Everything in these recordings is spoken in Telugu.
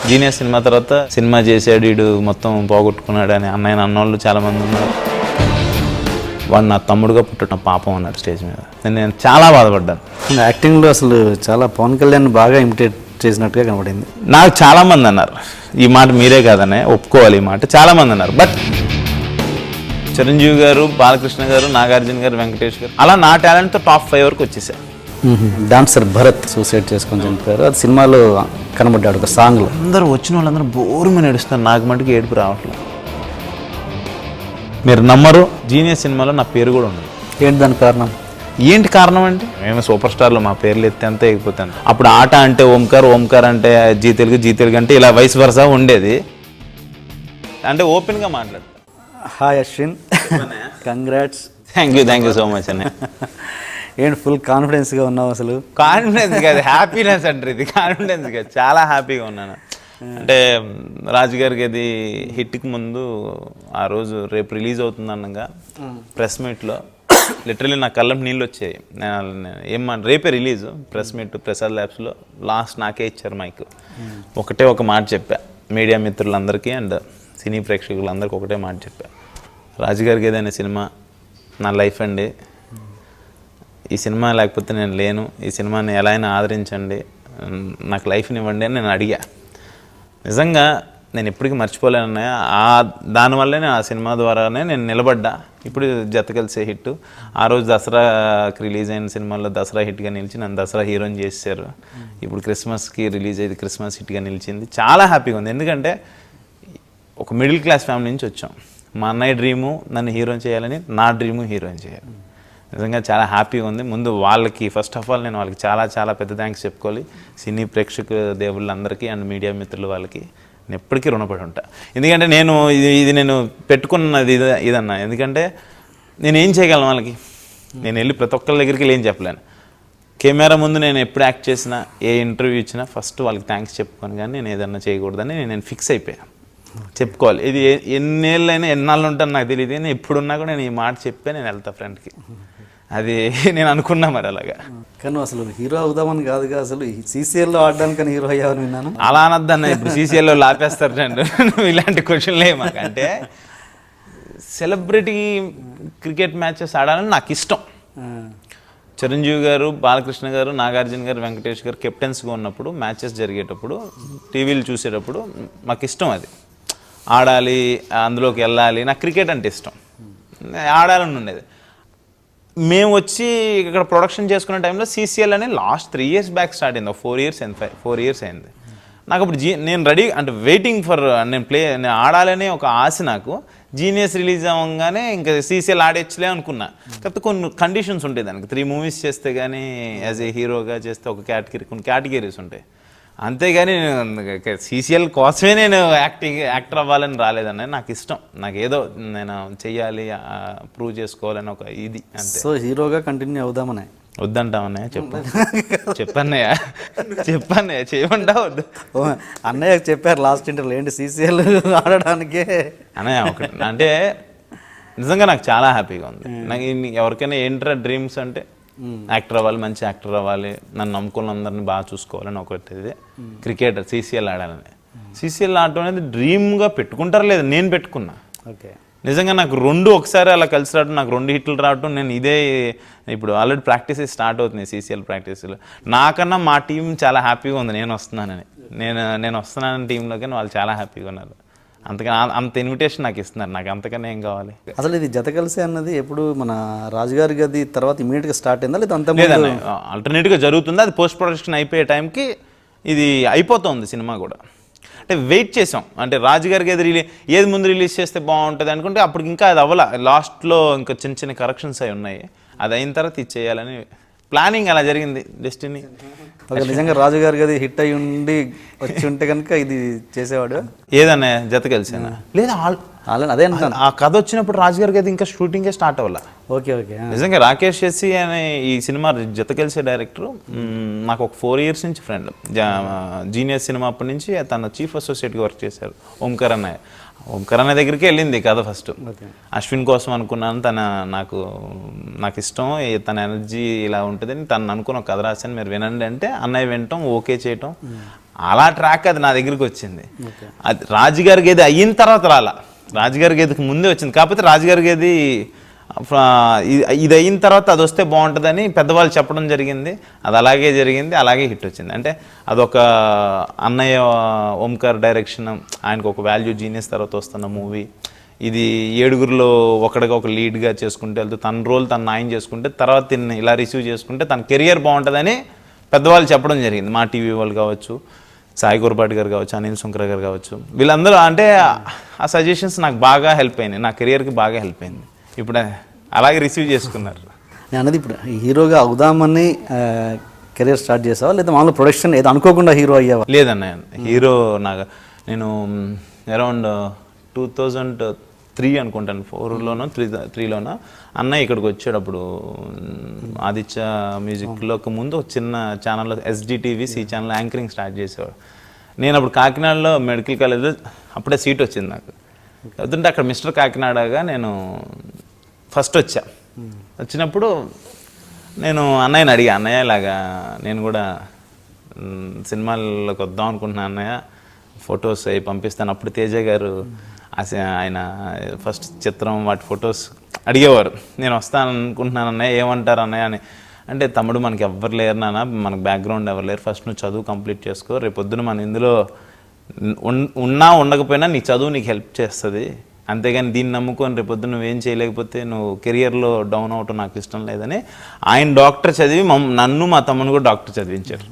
జీనియస్ సినిమా తర్వాత సినిమా చేసాడు వీడు మొత్తం పోగొట్టుకున్నాడు అని అన్నయ్య అన్నోళ్ళు చాలామంది ఉన్నారు. వాడు నా తమ్ముడుగా పుట్టిన పాపం అన్నాడు స్టేజ్ మీద. నేను చాలా బాధపడ్డాను. యాక్టింగ్లో అసలు చాలా పవన్ కళ్యాణ్ బాగా ఇమిటేట్ చేసినట్టుగా కనబడింది. నాకు చాలామంది అన్నారు, ఈ మాట మీరే కాదనే ఒప్పుకోవాలి, ఈ మాట చాలామంది అన్నారు. బట్ చిరంజీవి గారు, బాలకృష్ణ గారు, నాగార్జున గారు, వెంకటేష్ గారు, అలా నా టాలెంట్తో టాప్ 5 వరకు వచ్చేసారు. డాన్సర్ భరత్ సూసైడ్ చేసుకొని చనిపోయారు. అది సినిమాలో కనబడ్డాడు ఒక సాంగ్లో. అందరూ వచ్చిన వాళ్ళందరూ బోరుమని ఏడుస్తారు, నాకు మటుకు ఏడుపు రావట్లేదు. మీరు నమ్మరు, జీనియస్ సినిమాలో నా పేరు కూడా ఉండదు. ఏంటి దాని కారణం? ఏంటి కారణం అంటే మేము సూపర్ స్టార్లో మా పేర్లు ఎత్తే అంతే ఎగిపోతాను. అప్పుడు ఆట అంటే ఓంకార్, ఓంకార్ అంటే జీ తెలుగు అంటే ఇలా వయసు వరుస ఉండేది. అంటే ఓపెన్గా మాట్లాడతాను. Hi Ashwin, congrats. Thank you so much అన్న. ఏంటి ఫుల్ కాన్ఫిడెన్స్గా ఉన్నావు అసలు? కాన్ఫిడెన్స్ కాదు, హ్యాపీనెస్ అంటారు ఇది. కాన్ఫిడెన్స్ కాదు, చాలా హ్యాపీగా ఉన్నాను. అంటే రాజుగారికి అది హిట్కి ముందు ఆ రోజు రేపు రిలీజ్ అవుతుంది అనగా ప్రెస్ మీట్లో లిటరలీ నా కళ్ళం నీళ్ళు వచ్చాయి. రేపే రిలీజ్ ప్రెస్ మీట్ ప్రసాద్ ల్యాబ్స్లో. లాస్ట్ నాకే ఇచ్చారు మైక్. ఒకటే ఒక మాట చెప్పా మీడియా మిత్రులందరికీ అండ్ సినీ ప్రేక్షకులందరికీ ఒకటే మాట చెప్పా, రాజుగారికి ఏదైనా సినిమా నా లైఫ్ అండి, ఈ సినిమా లేకపోతే నేను లేను, ఈ సినిమాని ఎలా అయినా ఆదరించండి, నాకు లైఫ్ని ఇవ్వండి అని నేను అడిగా. నిజంగా నేను ఎప్పటికీ మర్చిపోలేనన్నయ్య. దానివల్లే నేను ఆ సినిమా ద్వారానే నేను నిలబడ్డా. ఇప్పుడు జత కలిసే హిట్. ఆ రోజు దసరాకి రిలీజ్ అయిన సినిమాల్లో దసరా హిట్గా నిలిచి నన్ను దసరా హీరోని చేశారు. ఇప్పుడు క్రిస్మస్కి రిలీజ్ అయ్యేది క్రిస్మస్ హిట్గా నిలిచింది. చాలా హ్యాపీగా ఉంది. ఎందుకంటే ఒక మిడిల్ క్లాస్ ఫ్యామిలీ నుంచి వచ్చాం. మా అన్నయ్య డ్రీము నన్ను హీరోని చేయాలని, నా డ్రీము హీరోయిన్ చేయాలి. నిజంగా చాలా హ్యాపీగా ఉంది. ముందు వాళ్ళకి ఫస్ట్ ఆఫ్ ఆల్ నేను వాళ్ళకి చాలా చాలా పెద్ద థ్యాంక్స్ చెప్పుకోవాలి. సినీ ప్రేక్షక దేవుళ్ళందరికీ అండ్ మీడియా మిత్రులు వాళ్ళకి నేను ఎప్పటికీ రుణపడి ఉంటా. ఎందుకంటే నేను ఇది నేను పెట్టుకున్నది ఇదన్నా. ఎందుకంటే నేను ఏం చేయగలను వాళ్ళకి? నేను వెళ్ళి ప్రతి ఒక్కరి దగ్గరికి వెళ్ళి ఏం చెప్పలేను. కెమెరా ముందు నేను ఎప్పుడు యాక్ట్ చేసినా, ఏ ఇంటర్వ్యూ ఇచ్చినా ఫస్ట్ వాళ్ళకి థ్యాంక్స్ చెప్పుకొని కానీ నేను ఏదన్నా చేయకూడదని నేను ఫిక్స్ అయిపోయాను. చెప్పుకోవాలి. ఇది ఎన్నేళ్ళైనా ఎన్నాళ్ళు ఉంటాను నాకు తెలియదు, నేను ఎప్పుడున్నా కూడా నేను ఈ మాట చెప్పే నేను వెళ్తాను ఫ్రెండ్కి. అది నేను అనుకున్నా మరి అలాగా. కానీ అసలు హీరో అవుదామని కాదుగా, అసలు సీసీఎల్లో ఆడడానికని హీరో అయ్యావని విన్నాను. అలా అనొద్దన్న, ఇప్పుడు సీసీఎల్లో లాపేస్తారు రండి. నువ్వు ఇలాంటి క్వశ్చన్లే మాకు. అంటే సెలబ్రిటీ క్రికెట్ మ్యాచెస్ ఆడాలని నాకు ఇష్టం. చిరంజీవి గారు, బాలకృష్ణ గారు, నాగార్జున గారు, వెంకటేష్ గారు కెప్టెన్స్గా ఉన్నప్పుడు మ్యాచెస్ జరిగేటప్పుడు టీవీలు చూసేటప్పుడు మాకు ఇష్టం. అది ఆడాలి, అందులోకి వెళ్ళాలి. నాకు క్రికెట్ అంటే ఇష్టం, ఆడాలని ఉండేది. మేము వచ్చి ఇక్కడ ప్రొడక్షన్ చేసుకునే టైంలో సీసీఎల్ అని లాస్ట్ 3 years బ్యాక్ స్టార్ట్ అయింది. 4 years అయింది. నాకు అప్పుడు నేను రెడీ అంటే వెయిటింగ్ ఫర్ నేను ఆడాలనే ఒక ఆశ నాకు. జీనియస్ రిలీజ్ అవ్వగానే ఇంకా సీసీఎల్ ఆడేచ్చలే అనుకున్నా. కాకపోతే కొన్ని కండిషన్స్ ఉంటాయి దానికి. 3 movies చేస్తే కానీ యాజ్ ఏ హీరోగా చేస్తే ఒక కొన్ని కేటగిరీస్ ఉంటాయి. అంతేగాని సీసీఎల్ కోసమే నేను యాక్టర్ అవ్వాలని రాలేదన్న. నాకు ఇష్టం, నాకు ఏదో నేను చెయ్యాలి, ప్రూవ్ చేసుకోవాలని ఒక ఇది అంతే. సో హీరోగా కంటిన్యూ అవుదామనే వద్దంటామన్నయ్య? చెప్పన్నయ్య చేయమంటా వద్దు. అన్నయ్య చెప్పారు లాస్ట్ ఇంటర్వ్యూలో ఏంటి సీసీఎల్ ఆడడానికే అన్నయ్య ఒకటి. అంటే నిజంగా నాకు చాలా హ్యాపీగా ఉంది. నాకు ఎవరికైనా ఏంట్రా డ్రీమ్స్ అంటే యాక్టర్ అవ్వాలి, మంచి యాక్టర్ అవ్వాలి, నన్ను నమ్ముకున్న అందరినీ బాగా చూసుకోవాలని ఒకటి. క్రికెటర్ సీసీఎల్ ఆడాలని. సీసీఎల్ ఆడటం అనేది డ్రీమ్గా పెట్టుకుంటారు, లేదు నేను పెట్టుకున్నా. ఓకే, నిజంగా నాకు 2 ఒకసారి అలా కలిసి రావడం, నాకు 2 హిట్లు రావడం. నేను ఇదే ఇప్పుడు ఆల్రెడీ ప్రాక్టీస్ స్టార్ట్ అవుతున్నాయి సీసీఎల్ ప్రాక్టీసులు. నాకన్నా మా టీం చాలా హ్యాపీగా ఉంది నేను వస్తున్నానని. నేను వస్తున్నానని టీంలోకి వాళ్ళు చాలా హ్యాపీగా ఉన్నారు. అంత ఇన్విటేషన్ నాకు ఇస్తున్నారు. నాకు అంతకన్నా ఏం కావాలి? అసలు ఇది జత కలిసి అన్నది ఎప్పుడు మన రాజుగారి గది తర్వాత ఇమీడియట్గా స్టార్ట్ అయిందా లేదా అంత లేదన్న, ఆల్టర్నేట్గా జరుగుతుంది. అది పోస్ట్ ప్రొడక్షన్ అయిపోయే టైంకి ఇది అయిపోతుంది సినిమా కూడా. అంటే వెయిట్ చేసాం. అంటే రాజుగారికి ఏది ముందు రిలీజ్ చేస్తే బాగుంటుంది అనుకుంటే అప్పుడు ఇంకా అది అవ్వాల. లాస్ట్లో ఇంకా చిన్న కరెక్షన్స్ అవి ఉన్నాయి. అది అయిన తర్వాత ఇది చేయాలని ప్లానింగ్ అలా జరిగింది. డెస్టినీ. నిజంగా రాజుగారి గది హిట్ అయ్యి ఉండి వచ్చి ఉంటే కనుక ఇది చేసేవాడు. ఏదన్నా జత కలిసేనా? లేదా అదే అంటాను. ఆ కథ వచ్చినప్పుడు రాజుగారికి అది ఇంకా షూటింగే స్టార్ట్ అవ్వాల. Okay okay. నిజంగా రాకేష్ శెట్టి అనే ఈ సినిమా జత కలిసే డైరెక్టర్ నాకు ఒక 4 years నుంచి ఫ్రెండ్. జీనియస్ సినిమా అప్పటి నుంచి తన చీఫ్ అసోసియేట్గా వర్క్ చేశారు ఓంకార్ అన్నయ్య. ఓంకార్ అనే దగ్గరికి వెళ్ళింది కథ ఫస్ట్. ఓకే. అశ్విన్ కోసం అనుకున్నాను, నాకు ఇష్టం, తన ఎనర్జీ ఇలా ఉంటుందని తను అనుకున్న కథ రాశాను, మీరు వినండి అంటే అన్నయ్య వినటం, ఓకే చేయటం, అలా ట్రాక్ అది నా దగ్గరికి వచ్చింది. అది రాజుగారి గేది అయిన తర్వాత రాజుగారి గేదికి ముందే వచ్చింది. కాకపోతే రాజుగారి గేది ఇది అయిన తర్వాత అది వస్తే బాగుంటుందని పెద్దవాళ్ళు చెప్పడం జరిగింది. అది అలాగే జరిగింది, అలాగే హిట్ వచ్చింది. అంటే అదొక అన్నయ్య ఓంకార్ డైరెక్షన్, ఆయనకు ఒక వాల్యూ జీనియస్ తర్వాత వస్తున్న మూవీ. ఇది 7గురిలో ఒకటిగా ఒక లీడ్గా చేసుకుంటే వెళ్తూ తన రోల్ తను న్యాయం చేసుకుంటే తర్వాత తిన్ని ఇలా రిసీవ్ చేసుకుంటే తన కెరియర్ బాగుంటుందని పెద్దవాళ్ళు చెప్పడం జరిగింది. మా టీవీ వాళ్ళు కావచ్చు, సాయి గురపాటి గారు కావచ్చు, అనిల్ సుంకర గారు కావచ్చు, వీళ్ళందరూ అంటే ఆ సజెషన్స్ నాకు బాగా హెల్ప్ అయినాయి, నా కెరియర్కి బాగా హెల్ప్ అయింది. ఇప్పుడు అలాగే రిసీవ్ చేసుకున్నారు. నేను అన్నది ఇప్పుడు హీరోగా అవుదామని కెరీర్ స్టార్ట్ చేసావా, లేదా మామూలు ప్రొడక్షన్ ఏదో అనుకోకుండా హీరో అయ్యావా? లేదన్నయ్య, హీరో నేను అరౌండ్ 2003 అనుకుంటాను, 4లోనో 3లోనో అన్నయ్య ఇక్కడికి వచ్చాడు. అప్పుడు ఆదిత్య మ్యూజిక్లోకి ముందు ఒక చిన్న ఛానల్లో SDTV C channel anchoring start చేసేవాడు. నేను అప్పుడు కాకినాడలో మెడికల్ కాలేజ్లో అప్పుడే సీట్ వచ్చింది నాకు. అవుతుంటే అక్కడ మిస్టర్ కాకినాడగా నేను ఫస్ట్ వచ్చినప్పుడు నేను అన్నయ్యని అడిగా, అన్నయ్య ఇలాగా నేను కూడా సినిమాల్లోకి వద్దాం అనుకుంటున్నాను అన్నయ్య, ఫొటోస్ అవి పంపిస్తాను. అప్పుడు తేజ గారు ఆయన ఫస్ట్ చిత్రం వాటి ఫొటోస్ అడిగేవారు. నేను వస్తాను అనుకుంటున్నాను అన్నయ్య, ఏమంటారు అన్నయ్య అని. అంటే తమ్ముడు మనకి ఎవ్వరు లేరు నాన్న, మనకు బ్యాక్గ్రౌండ్ ఎవరు లేరు, ఫస్ట్ నువ్వు చదువు కంప్లీట్ చేసుకో, రేపు పొద్దున మన ఇందులో ఉన్నా ఉండకపోయినా నీ చదువు నీకు హెల్ప్ చేస్తుంది, అంతేగాని దీన్ని నమ్ముకొని రేపు పొద్దున్న నువ్వేం చేయలేకపోతే నువ్వు కెరియర్లో డౌన్ అవటం నాకు ఇష్టం లేదని ఆయన డాక్టర్ చదివి నన్ను మా తమ్ముని కూడా డాక్టర్ చదివించారు.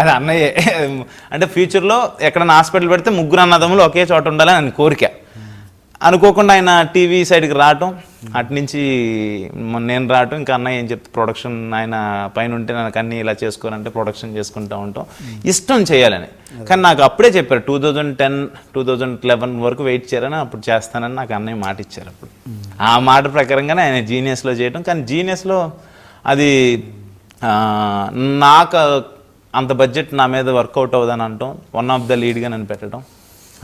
అది అన్నయ్య అంటే ఫ్యూచర్లో ఎక్కడైనా హాస్పిటల్ పెడితే ముగ్గురు అన్నదమ్ములు ఒకే చోట ఉండాలని ఆయన కోరిక. అనుకోకుండా ఆయన టీవీ సైడ్కి రావటం, అటు నుంచి నేను రావటం, ఇంకా అన్నయ్య ఏం చెప్తే ప్రొడక్షన్ ఆయన పైన ఉంటే నాకు అన్నీ ఇలా చేసుకోవాలంటే ప్రొడక్షన్ చేసుకుంటూ ఉంటాం, ఇష్టం చేయాలని. కానీ నాకు అప్పుడే చెప్పారు 2010, 2011 వరకు వెయిట్ చేయాలని, అప్పుడు చేస్తానని నాకు అన్నయ్య మాట ఇచ్చారు. అప్పుడు ఆ మాట ప్రకారంగానే ఆయన జీనియస్లో చేయటం. కానీ జీనియస్లో అది నాకు అంత బడ్జెట్ నా మీద వర్కౌట్ అవ్వదని అంటాం, వన్ ఆఫ్ ద లీడ్గా నన్ను పెట్టడం,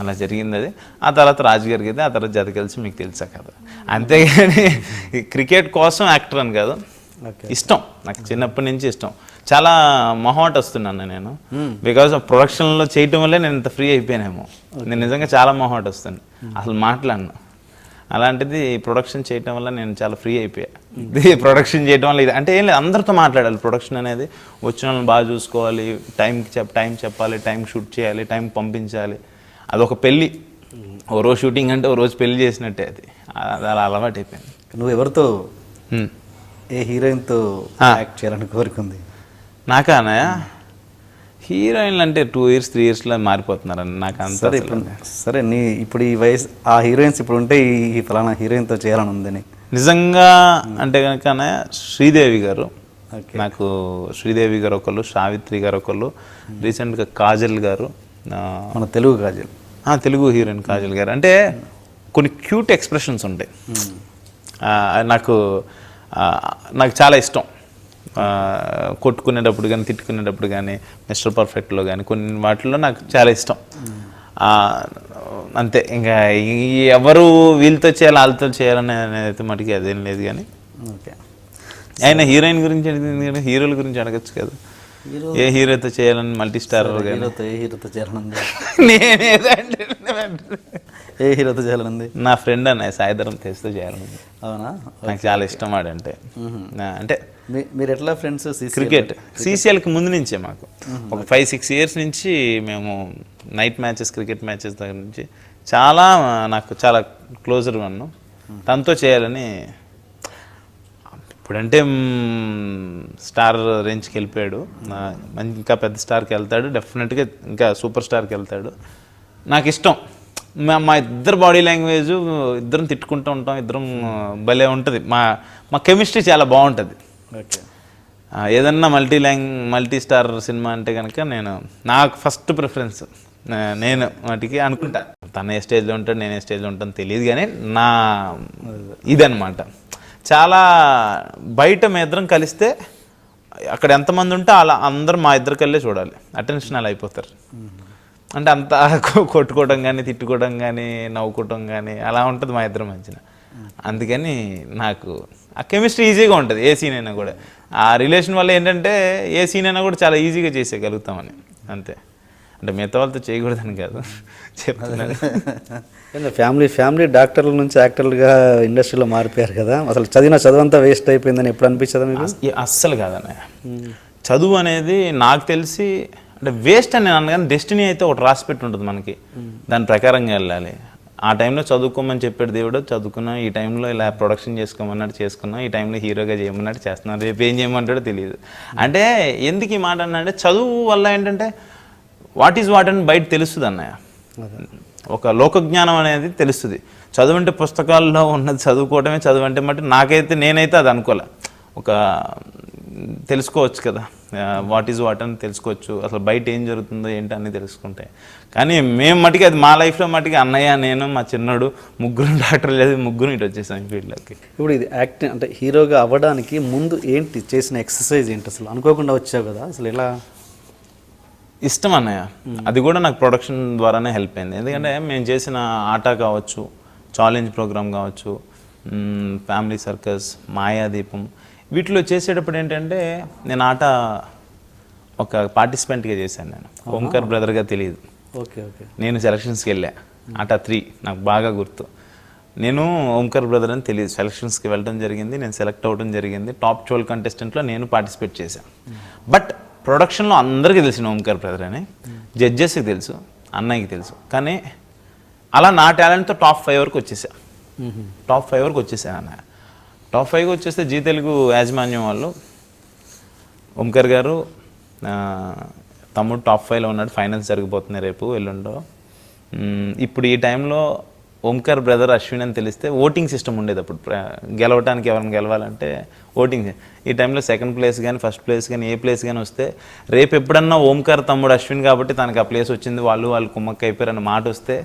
అలా జరిగింది. అది ఆ తర్వాత రాజుగారికి అయితే ఆ తర్వాత జత కలిసి మీకు తెలుసా కదా. అంతేగాని క్రికెట్ కోసం యాక్టర్ అని కాదు, ఇష్టం నాకు చిన్నప్పటి నుంచి ఇష్టం. చాలా మొహమాట వస్తున్నాను నేను, బికాజ్ ఆఫ్ ప్రొడక్షన్లో చేయటం వల్లే నేను ఇంత ఫ్రీ అయిపోయానేమో. నేను నిజంగా చాలా మొహమాట వస్తుంది, అసలు మాట్లాడను. అలాంటిది ప్రొడక్షన్ చేయటం వల్ల నేను చాలా ఫ్రీ అయిపోయా. ప్రొడక్షన్ చేయటం వల్ల ఇది అంటే ఏం లేదు, అందరితో మాట్లాడాలి. ప్రొడక్షన్ అనేది వచ్చిన వాళ్ళని బాగా చూసుకోవాలి, టైం చెప్పాలి, టైం షూట్ చేయాలి, టైం పంపించాలి. అదొక పెళ్ళి, ఓ రోజు షూటింగ్ అంటే ఓ రోజు పెళ్లి చేసినట్టే. అది అలా అలవాటు అయిపోయింది. నువ్వు ఎవరితో ఏ హీరోయిన్తో యాక్ట్ చేయాలని కోరుకుంది? నాకానా హీరోయిన్లు అంటే 2 years 3 yearsలో మారిపోతున్నారని నాకు అంత. సరే నీ ఇప్పుడు ఈ వయసు ఆ హీరోయిన్స్ ఇప్పుడు ఉంటే ఈ ఫలానా హీరోయిన్తో చేయాలని ఉందని నిజంగా అంటే కనుక శ్రీదేవి గారు, నాకు శ్రీదేవి గారు ఒకళ్ళు, సావిత్రి గారు ఒకళ్ళు, రీసెంట్గా కాజల్ గారు, మన తెలుగు కాజల్, తెలుగు హీరోయిన్ కాజల్ గారు. అంటే కొన్ని క్యూట్ ఎక్స్ప్రెషన్స్ ఉంటాయి, నాకు చాలా ఇష్టం. కొట్టుకునేటప్పుడు కానీ, తిట్టుకునేటప్పుడు కానీ, మిస్టర్ పర్ఫెక్ట్లో కానీ కొన్ని వాటిల్లో నాకు చాలా ఇష్టం. అంతే, ఇంకా ఎవరు వీళ్ళతో చేయాలి వాళ్ళతో చేయాలని అనేది మటుకి అదేం లేదు. కానీ ఓకే, ఆయన హీరోయిన్ గురించి అడిగింది, హీరోల గురించి అడగచ్చు కదా. ఏ హీరోతో చేయాలని, మల్టీ స్టార్ ఏ హీరోతో చేయాలనుంది? ఏ హీరోతో చేయాలనుంది? నా ఫ్రెండ్ అన్నయ్య సాయిధరం తేజ్తో చేయాలనుంది. అవునా? నాకు చాలా ఇష్టం వాడంటే. అంటే మీరు ఎట్లా ఫ్రెండ్స్? క్రికెట్ CCLకి ముందు నుంచే మాకు ఒక 5-6 years నుంచి మేము నైట్ మ్యాచెస్, క్రికెట్ మ్యాచెస్ దగ్గర నుంచి నాకు చాలా క్లోజర్ వన్. తనతో చేయాలని. ఇప్పుడంటే స్టార్ రేంజ్కి వెళ్ళిపోయాడు, ఇంకా పెద్ద స్టార్కి వెళ్తాడు, డెఫినెట్గా ఇంకా సూపర్ స్టార్కి వెళ్తాడు. నాకు ఇష్టం. మా ఇద్దరు బాడీ లాంగ్వేజ్, ఇద్దరం తిట్టుకుంటూ ఉంటాం, ఇద్దరం భలే ఉంటుంది. మా కెమిస్ట్రీ చాలా బాగుంటుంది. ఓకే, ఏదన్నా మల్టీ స్టార్ సినిమా అంటే కనుక నాకు ఫస్ట్ ప్రిఫరెన్స్. నేను వాటికి అనుకుంటా, తన ఏ స్టేజ్లో ఉంటాడు, నేను ఏ స్టేజ్లో ఉంటాను తెలియదు, కానీ ఇదనమాట. చాలా బయట మా ఇద్దరం కలిస్తే అక్కడ ఎంతమంది ఉంటే అలా అందరూ మా ఇద్దరు కల్లే చూడాలి, అటెన్షన్ అలా అయిపోతారు. అంటే అంతా కొట్టుకోవడం కానీ తిట్టుకోవడం కానీ నవ్వుకోవడం కానీ అలా ఉంటుంది మా ఇద్దరి మధ్యన. అందుకని నాకు ఆ కెమిస్ట్రీ ఈజీగా ఉంటుంది ఏ సీన్ అయినా కూడా. ఆ రిలేషన్ వల్ల ఏంటంటే ఏ సీన్ అయినా కూడా చాలా ఈజీగా చేసేయగలుగుతామని అంతే. అంటే మిగతా వాళ్ళతో చేయకూడదని కాదు చెప్తున్నాను. ఫ్యామిలీ డాక్టర్ల నుంచి యాక్టర్లుగా ఇండస్ట్రీలో మారిపోయారు కదా, అసలు చదువంతా వేస్ట్ అయిపోయిందని ఎప్పుడు అనిపించదా మీకు? అస్సలు కాదన్నయ్య. చదువు అనేది నాకు తెలిసి అంటే వేస్ట్ అని నేను అన్న, కానీ డెస్టినీ అయితే ఒకటి రాసి పెట్టి ఉంటుంది మనకి, దాని ప్రకారంగా వెళ్ళాలి. ఆ టైంలో చదువుకోమని చెప్పాడు దేవుడు, చదువుకున్నా. ఈ టైంలో ఇలా ప్రొడక్షన్ చేసుకోమన్నాడు, చేసుకున్నా. ఈ టైంలో హీరోగా చేయమన్నాడు, చేస్తున్నాడు. రేపు ఏం చేయమంటాడో తెలియదు. అంటే ఎందుకు ఈ మాట అన్నా అంటే చదువు వల్ల ఏంటంటే వాట్ ఈజ్ వాట్ అని బయట తెలుస్తుంది అన్నయ్య. ఒక లోకజ్ఞానం అనేది తెలుస్తుంది. చదువు అంటే పుస్తకాల్లో ఉన్నది చదువుకోవడమే చదువు అంటే మట్టి నేనైతే అది అనుకోలే. ఒక తెలుసుకోవచ్చు కదా, వాట్ ఈజ్ వాట్ అని తెలుసుకోవచ్చు, అసలు బయట ఏం జరుగుతుందో ఏంటి అని తెలుసుకుంటే. కానీ మేము మటుకి అది మా లైఫ్లో మటుకి అన్నయ్య, నేను, మా చిన్నోడు ముగ్గురు డాక్టర్ లేదు, ముగ్గురు ఇటు వచ్చేసాం ఫీల్డ్లోకి. ఇప్పుడు ఇది యాక్టింగ్ అంటే హీరోగా అవ్వడానికి ముందు ఏంటి చేసిన ఎక్సర్సైజ్ ఏంటి? అసలు అనుకోకుండా వచ్చావు కదా, అసలు ఎలా? ఇష్టం అన్నయ్య. అది కూడా నాకు ప్రొడక్షన్ ద్వారానే హెల్ప్ అయింది. ఎందుకంటే మేము చేసిన ఆట కావచ్చు, ఛాలెంజ్ ప్రోగ్రామ్ కావచ్చు, ఫ్యామిలీ సర్కస్, మాయాదీపం, వీటిలో చేసేటప్పుడు ఏంటంటే నేను ఆట ఒక పార్టిసిపెంట్గా చేశాను. నేను ఓంకార్ బ్రదర్గా తెలియదు. Okay okay. నేను సెలక్షన్స్కి వెళ్ళా, ఆట 3 నాకు బాగా గుర్తు. నేను ఓంకార్ బ్రదర్ అని తెలియదు, సెలక్షన్స్కి వెళ్ళడం జరిగింది, నేను సెలెక్ట్ అవ్వడం జరిగింది. టాప్ 12 కంటెస్టెంట్లో నేను పార్టిసిపేట్ చేశాను. బట్ ప్రొడక్షన్లో అందరికీ తెలిసిన ఓంకార్ బ్రదర్ అని, జడ్జెస్కి తెలుసు, అన్నయ్యకి తెలుసు. కానీ అలా నా టాలెంట్తో టాప్ 5 వరకు వచ్చేసా. టాప్ 5 వరకు వచ్చేసాను అన్నయ్య. టాప్ 5 వచ్చేస్తే జీ తెలుగు యాజమాన్యం వాళ్ళు, ఓంకార్ గారు తమ్ముడు టాప్ 5లో ఉన్నాడు, ఫైనల్స్ జరిగిపోతున్నాయి రేపు ఎల్లుండో. ఇప్పుడు ఈ టైంలో ఓంకార్ బ్రదర్ అశ్విన్ అని తెలిస్తే ఓటింగ్ సిస్టమ్ ఉండేది అప్పుడు. గెలవడానికి ఎవరిని గెలవాలంటే ఓటింగ్. ఈ టైంలో సెకండ్ ప్లేస్ కానీ ఫస్ట్ ప్లేస్ కానీ ఏ ప్లేస్ కానీ వస్తే రేపు ఎప్పుడన్నా ఓంకార్ తమ్ముడు అశ్విన్ కాబట్టి తనకు ఆ ప్లేస్ వచ్చింది, వాళ్ళు కుమ్మక్క అయిపోయారు అన్న మాట వస్తే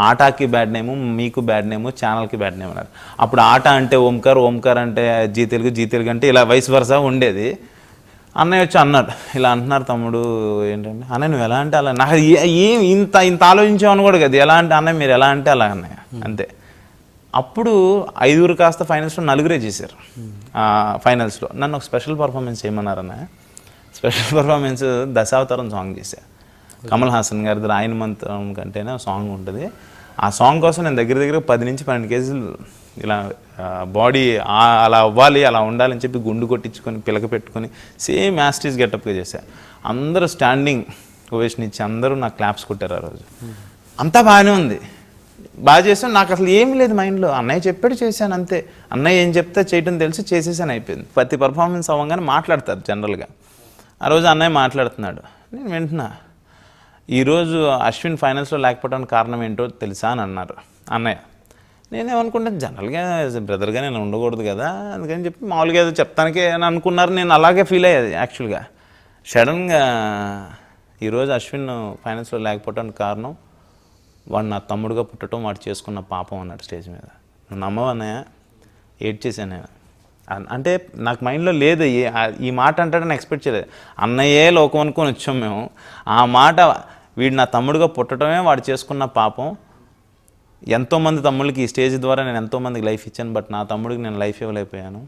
ఆటాకి బ్యాడ్ నేము, మీకు బ్యాడ్ నేము, ఛానల్కి బ్యాడ్ నేమ్ అన్నారు. అప్పుడు ఆట అంటే ఓంకార్, ఓంకార్ అంటే జీ తెలుగు అంటే ఇలా వైస్ వర్సా ఉండేది. అన్నయ్య వచ్చి అన్నాడు, ఇలా అంటున్నారు తమ్ముడు ఏంటంటే, అన్నయ్య నువ్వు ఎలా అంటే అలా, నాకు ఏం ఇంత ఆలోచించామని కూడా కదా, ఎలా అంటే అన్నయ్య మీరు ఎలా అంటే అలా అన్నయ్య అంతే. అప్పుడు 5 కాస్త ఫైనల్స్లో 4 చేశారు. ఫైనల్స్లో నన్ను ఒక స్పెషల్ పర్ఫార్మెన్స్ చేయమన్నారు అన్నయ్య. స్పెషల్ పర్ఫార్మెన్స్ దశావతారం సాంగ్ చేశా. కమల్ హాసన్ గారిది ఆయన మంత్రం కంటేనే సాంగ్ ఉంటుంది. ఆ సాంగ్ కోసం నేను దగ్గర 10 నుంచి 12 కేజీలు ఇలా బాడీ అలా అవ్వాలి, అలా ఉండాలని చెప్పి గుండు కొట్టించుకొని పిలక పెట్టుకొని సేమ్ యాస్టీస్ గెటప్గా చేశాను. అందరూ స్టాండింగ్ ఓవేషన్ ఇచ్చి అందరూ నాకు క్లాప్స్ కొట్టారు ఆ రోజు. అంతా బాగానే ఉంది, బాగా చేశాను. నాకు అసలు ఏమీ లేదు మైండ్లో, అన్నయ్య చెప్పాడు చేశాను అంతే. అన్నయ్య ఏం చెప్తే చేయటం తెలిసి చేసేసాను, అయిపోయింది. ప్రతి పర్ఫార్మెన్స్ అవ్వగానే మాట్లాడతారు జనరల్గా. ఆ రోజు అన్నయ్య మాట్లాడుతున్నాడు, నేను వింటున్నా. ఈరోజు అశ్విన్ ఫైనల్స్లో లేకపోవడానికి కారణం ఏంటో తెలుసా అని అన్నారు అన్నయ్య. నేనేమనుకుంటాను, జనరల్గా బ్రదర్గా నేను ఉండకూడదు కదా, అందుకని చెప్పి మామూలుగా ఏదో చెప్తానికే అని అనుకున్నారు. నేను అలాగే ఫీల్ అయ్యేది యాక్చువల్గా. సడన్గా ఈరోజు అశ్విన్ ఫైనల్స్లో లేకపోవడానికి కారణం వాడు నా తమ్ముడుగా పుట్టడం, వాడు చేసుకున్న పాపం అన్నాడు స్టేజ్ మీద. నువ్వు నమ్మవన్నయ్య, ఏడ్ చేశాను నేను. అంటే నాకు మైండ్లో లేదు ఈ మాట అంటాడని ఎక్స్పెక్ట్ చేయలేదు. అన్నయ్యే లోకం అనుకొని వచ్చాం మేము. ఆ మాట వీడు నా తమ్ముడుగా పుట్టడమే వాడు చేసుకున్న పాపం. ఎంతోమంది తమ్ముళ్ళకి ఈ స్టేజ్ ద్వారా నేను ఎంతోమందికి లైఫ్ ఇచ్చాను, బట్ నా తమ్ముడికి నేను లైఫ్ ఇవ్వలేకపోయాను.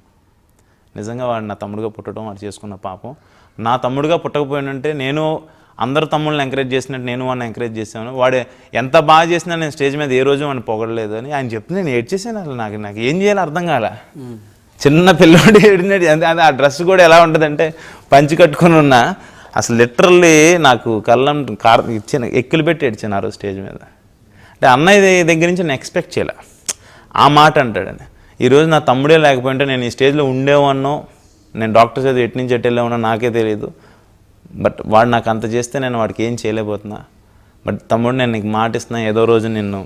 నిజంగా వాడు నా తమ్ముడుగా పుట్టడం, వాడు చేసుకున్న పాపం. నా తమ్ముడుగా పుట్టకపోయినంటే నేను అందరు తమ్ముళ్ళని ఎంకరేజ్ చేసినట్టు నేను వాడిని ఎంకరేజ్ చేశాను. వాడు ఎంత బాగా చేసినా నేను స్టేజ్ మీద ఏ రోజు వాడిని పొగడలేదు అని ఆయన చెప్తే నేను ఏడ్ చేశాను. అసలు నాకు ఏం చేయాలో అర్థం కాలే. చిన్న పిల్లోడు ఏడినట్టు. ఆ డ్రెస్ కూడా ఎలా ఉంటుందంటే పంచి కట్టుకుని ఉన్నా, అసలు లిటరల్లీ నాకు కళ్ళం ఇచ్చాను, ఎక్కులు పెట్టి ఏడ్చాను ఆ రోజు స్టేజ్ మీద. అంటే అన్నయ్య దగ్గర నుంచి నేను ఎక్స్పెక్ట్ చేయలే ఆ మాట అంటాడని. ఈరోజు నా తమ్ముడే లేకపోయింటే నేను ఈ స్టేజ్లో ఉండేవాన్నో, నేను డాక్టర్ చదివి ఎటు నుంచి ఎటు వెళ్ళేవానో నాకే తెలియదు. బట్ వాడు నాకు అంత చేస్తే నేను వాడికి ఏం చేయలేకపోతున్నా. బట్ తమ్ముడు నేను నీకు మాట ఇస్తున్నా, ఏదో రోజు నిన్ను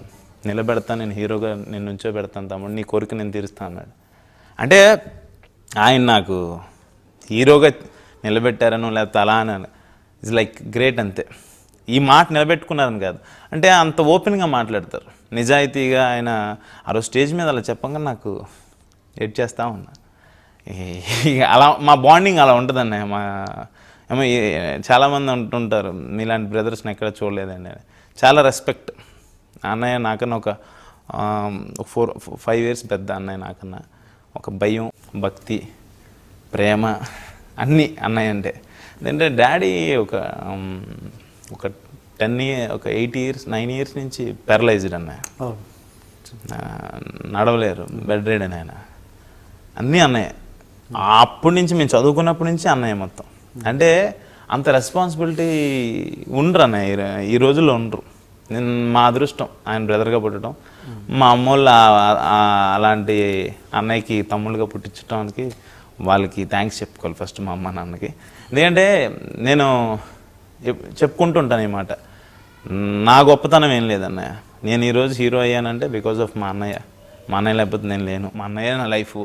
నిలబెడతాను, నేను హీరోగా నేను నుంచో పెడతాను తమ్ముడు, నీ కోరిక నేను తీరుస్తాను అన్నాడు. అంటే ఆయన నాకు హీరోగా నిలబెట్టారనో లేకపోతే అలా అని ఇట్స్ లైక్ గ్రేట్ అంతే. ఈ మాట నిలబెట్టుకున్నారని కాదు, అంటే అంత ఓపెన్గా మాట్లాడతారు, నిజాయితీగా. ఆయన ఆ రోజు స్టేజ్ మీద అలా చెప్పంగా నాకు ఎడ్ చేస్తూ ఉన్నా. అలా మా బాండింగ్ అలా ఉంటుందన్న. ఏమో చాలామంది అంటుంటారు మీలాంటి బ్రదర్స్ని ఎక్కడ చూడలేదండి అని. చాలా రెస్పెక్ట్. అన్నయ్య నాకన్నా ఒక 4-5 years పెద్ద అన్నయ్య నాకన్నా. ఒక భయం, భక్తి, ప్రేమ అన్నీ అన్నయ్య అంటే. ఎందుకంటే డాడీ ఒక 8 years 9 years నుంచి పారలైజ్డ్ అన్నయ్య, నడవలేరు, బెడ్ రీడ్ అని ఆయన. అన్నీ అన్నయ్య. అప్పటి నుంచి మేము చదువుకున్నప్పటి నుంచి అన్నయ్య మొత్తం. అంటే అంత రెస్పాన్సిబిలిటీ ఉండరు అన్నయ్య ఈ రోజుల్లో ఉండరు. నేను మా అదృష్టం ఆయన బ్రదర్గా పుట్టడం, మా అమ్మోళ్ళు అలాంటి అన్నయ్యకి తమ్ముళ్ళుగా పుట్టించడానికి వాళ్ళకి థ్యాంక్స్ చెప్పుకోవాలి ఫస్ట్ మా అమ్మ నాన్నకి. ఎందుకంటే నేను చెప్పుకుంటుంటాను ఈ మాట, నా గొప్పతనం ఏం లేదన్నయ్య. నేను ఈరోజు హీరో అయ్యానంటే బికాజ్ ఆఫ్ మా అన్నయ్య. మా అన్నయ్య లేకపోతే నేను లేను. మా అన్నయ్య నా లైఫ్.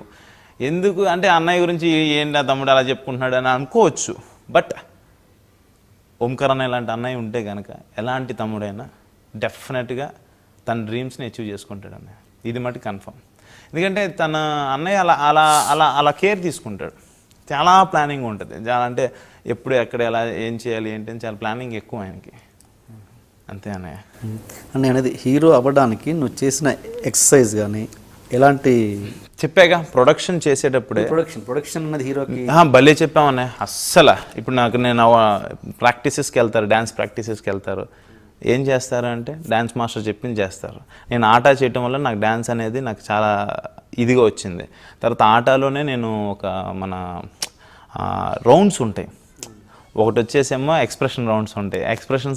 ఎందుకు అంటే అన్నయ్య గురించి ఏంటి తమ్ముడు అలా చెప్పుకుంటున్నాడు అని అనుకోవచ్చు. బట్ ఓంకార్ అన్నయ్య లాంటి అన్నయ్య ఉంటే కనుక ఎలాంటి తమ్ముడైనా డెఫినెట్గా తన డ్రీమ్స్ని అచీవ్ చేసుకుంటాడు అన్నయ్య. ఇది మటు కన్ఫర్మ్. ఎందుకంటే తన అన్నయ్య అలా అలా అలా అలా కేర్ తీసుకుంటాడు. చాలా ప్లానింగ్ ఉంటుంది. చాలా అంటే ఎప్పుడు ఎక్కడ ఎలా ఏం చేయాలి ఏంటి అని చాలా ప్లానింగ్ ఎక్కువ ఆయనకి. అంతే అన్నయ్య. అంటే అనేది హీరో అవ్వడానికి నువ్వు చేసిన ఎక్సర్సైజ్ కానీ ఎలాంటి చెప్పాగా, ప్రొడక్షన్ చేసేటప్పుడే ప్రొడక్షన్ అన్నది హీరోకి భలే చెప్పామన్నయ్య. అస్సలు ఇప్పుడు నేను ప్రాక్టీసెస్కి వెళ్తారు, డ్యాన్స్ ప్రాక్టీసెస్కి వెళ్తారు. ఏం చేస్తారు అంటే డ్యాన్స్ మాస్టర్ చెప్పింది చేస్తారు. నేను ఆట చేయటం వల్ల నాకు డ్యాన్స్ అనేది నాకు చాలా ఇదిగా వచ్చింది. తర్వాత ఆటలోనే నేను మన రౌండ్స్ ఉంటాయి. ఒకటి వచ్చేసేమో ఎక్స్ప్రెషన్ రౌండ్స్ ఉంటాయి.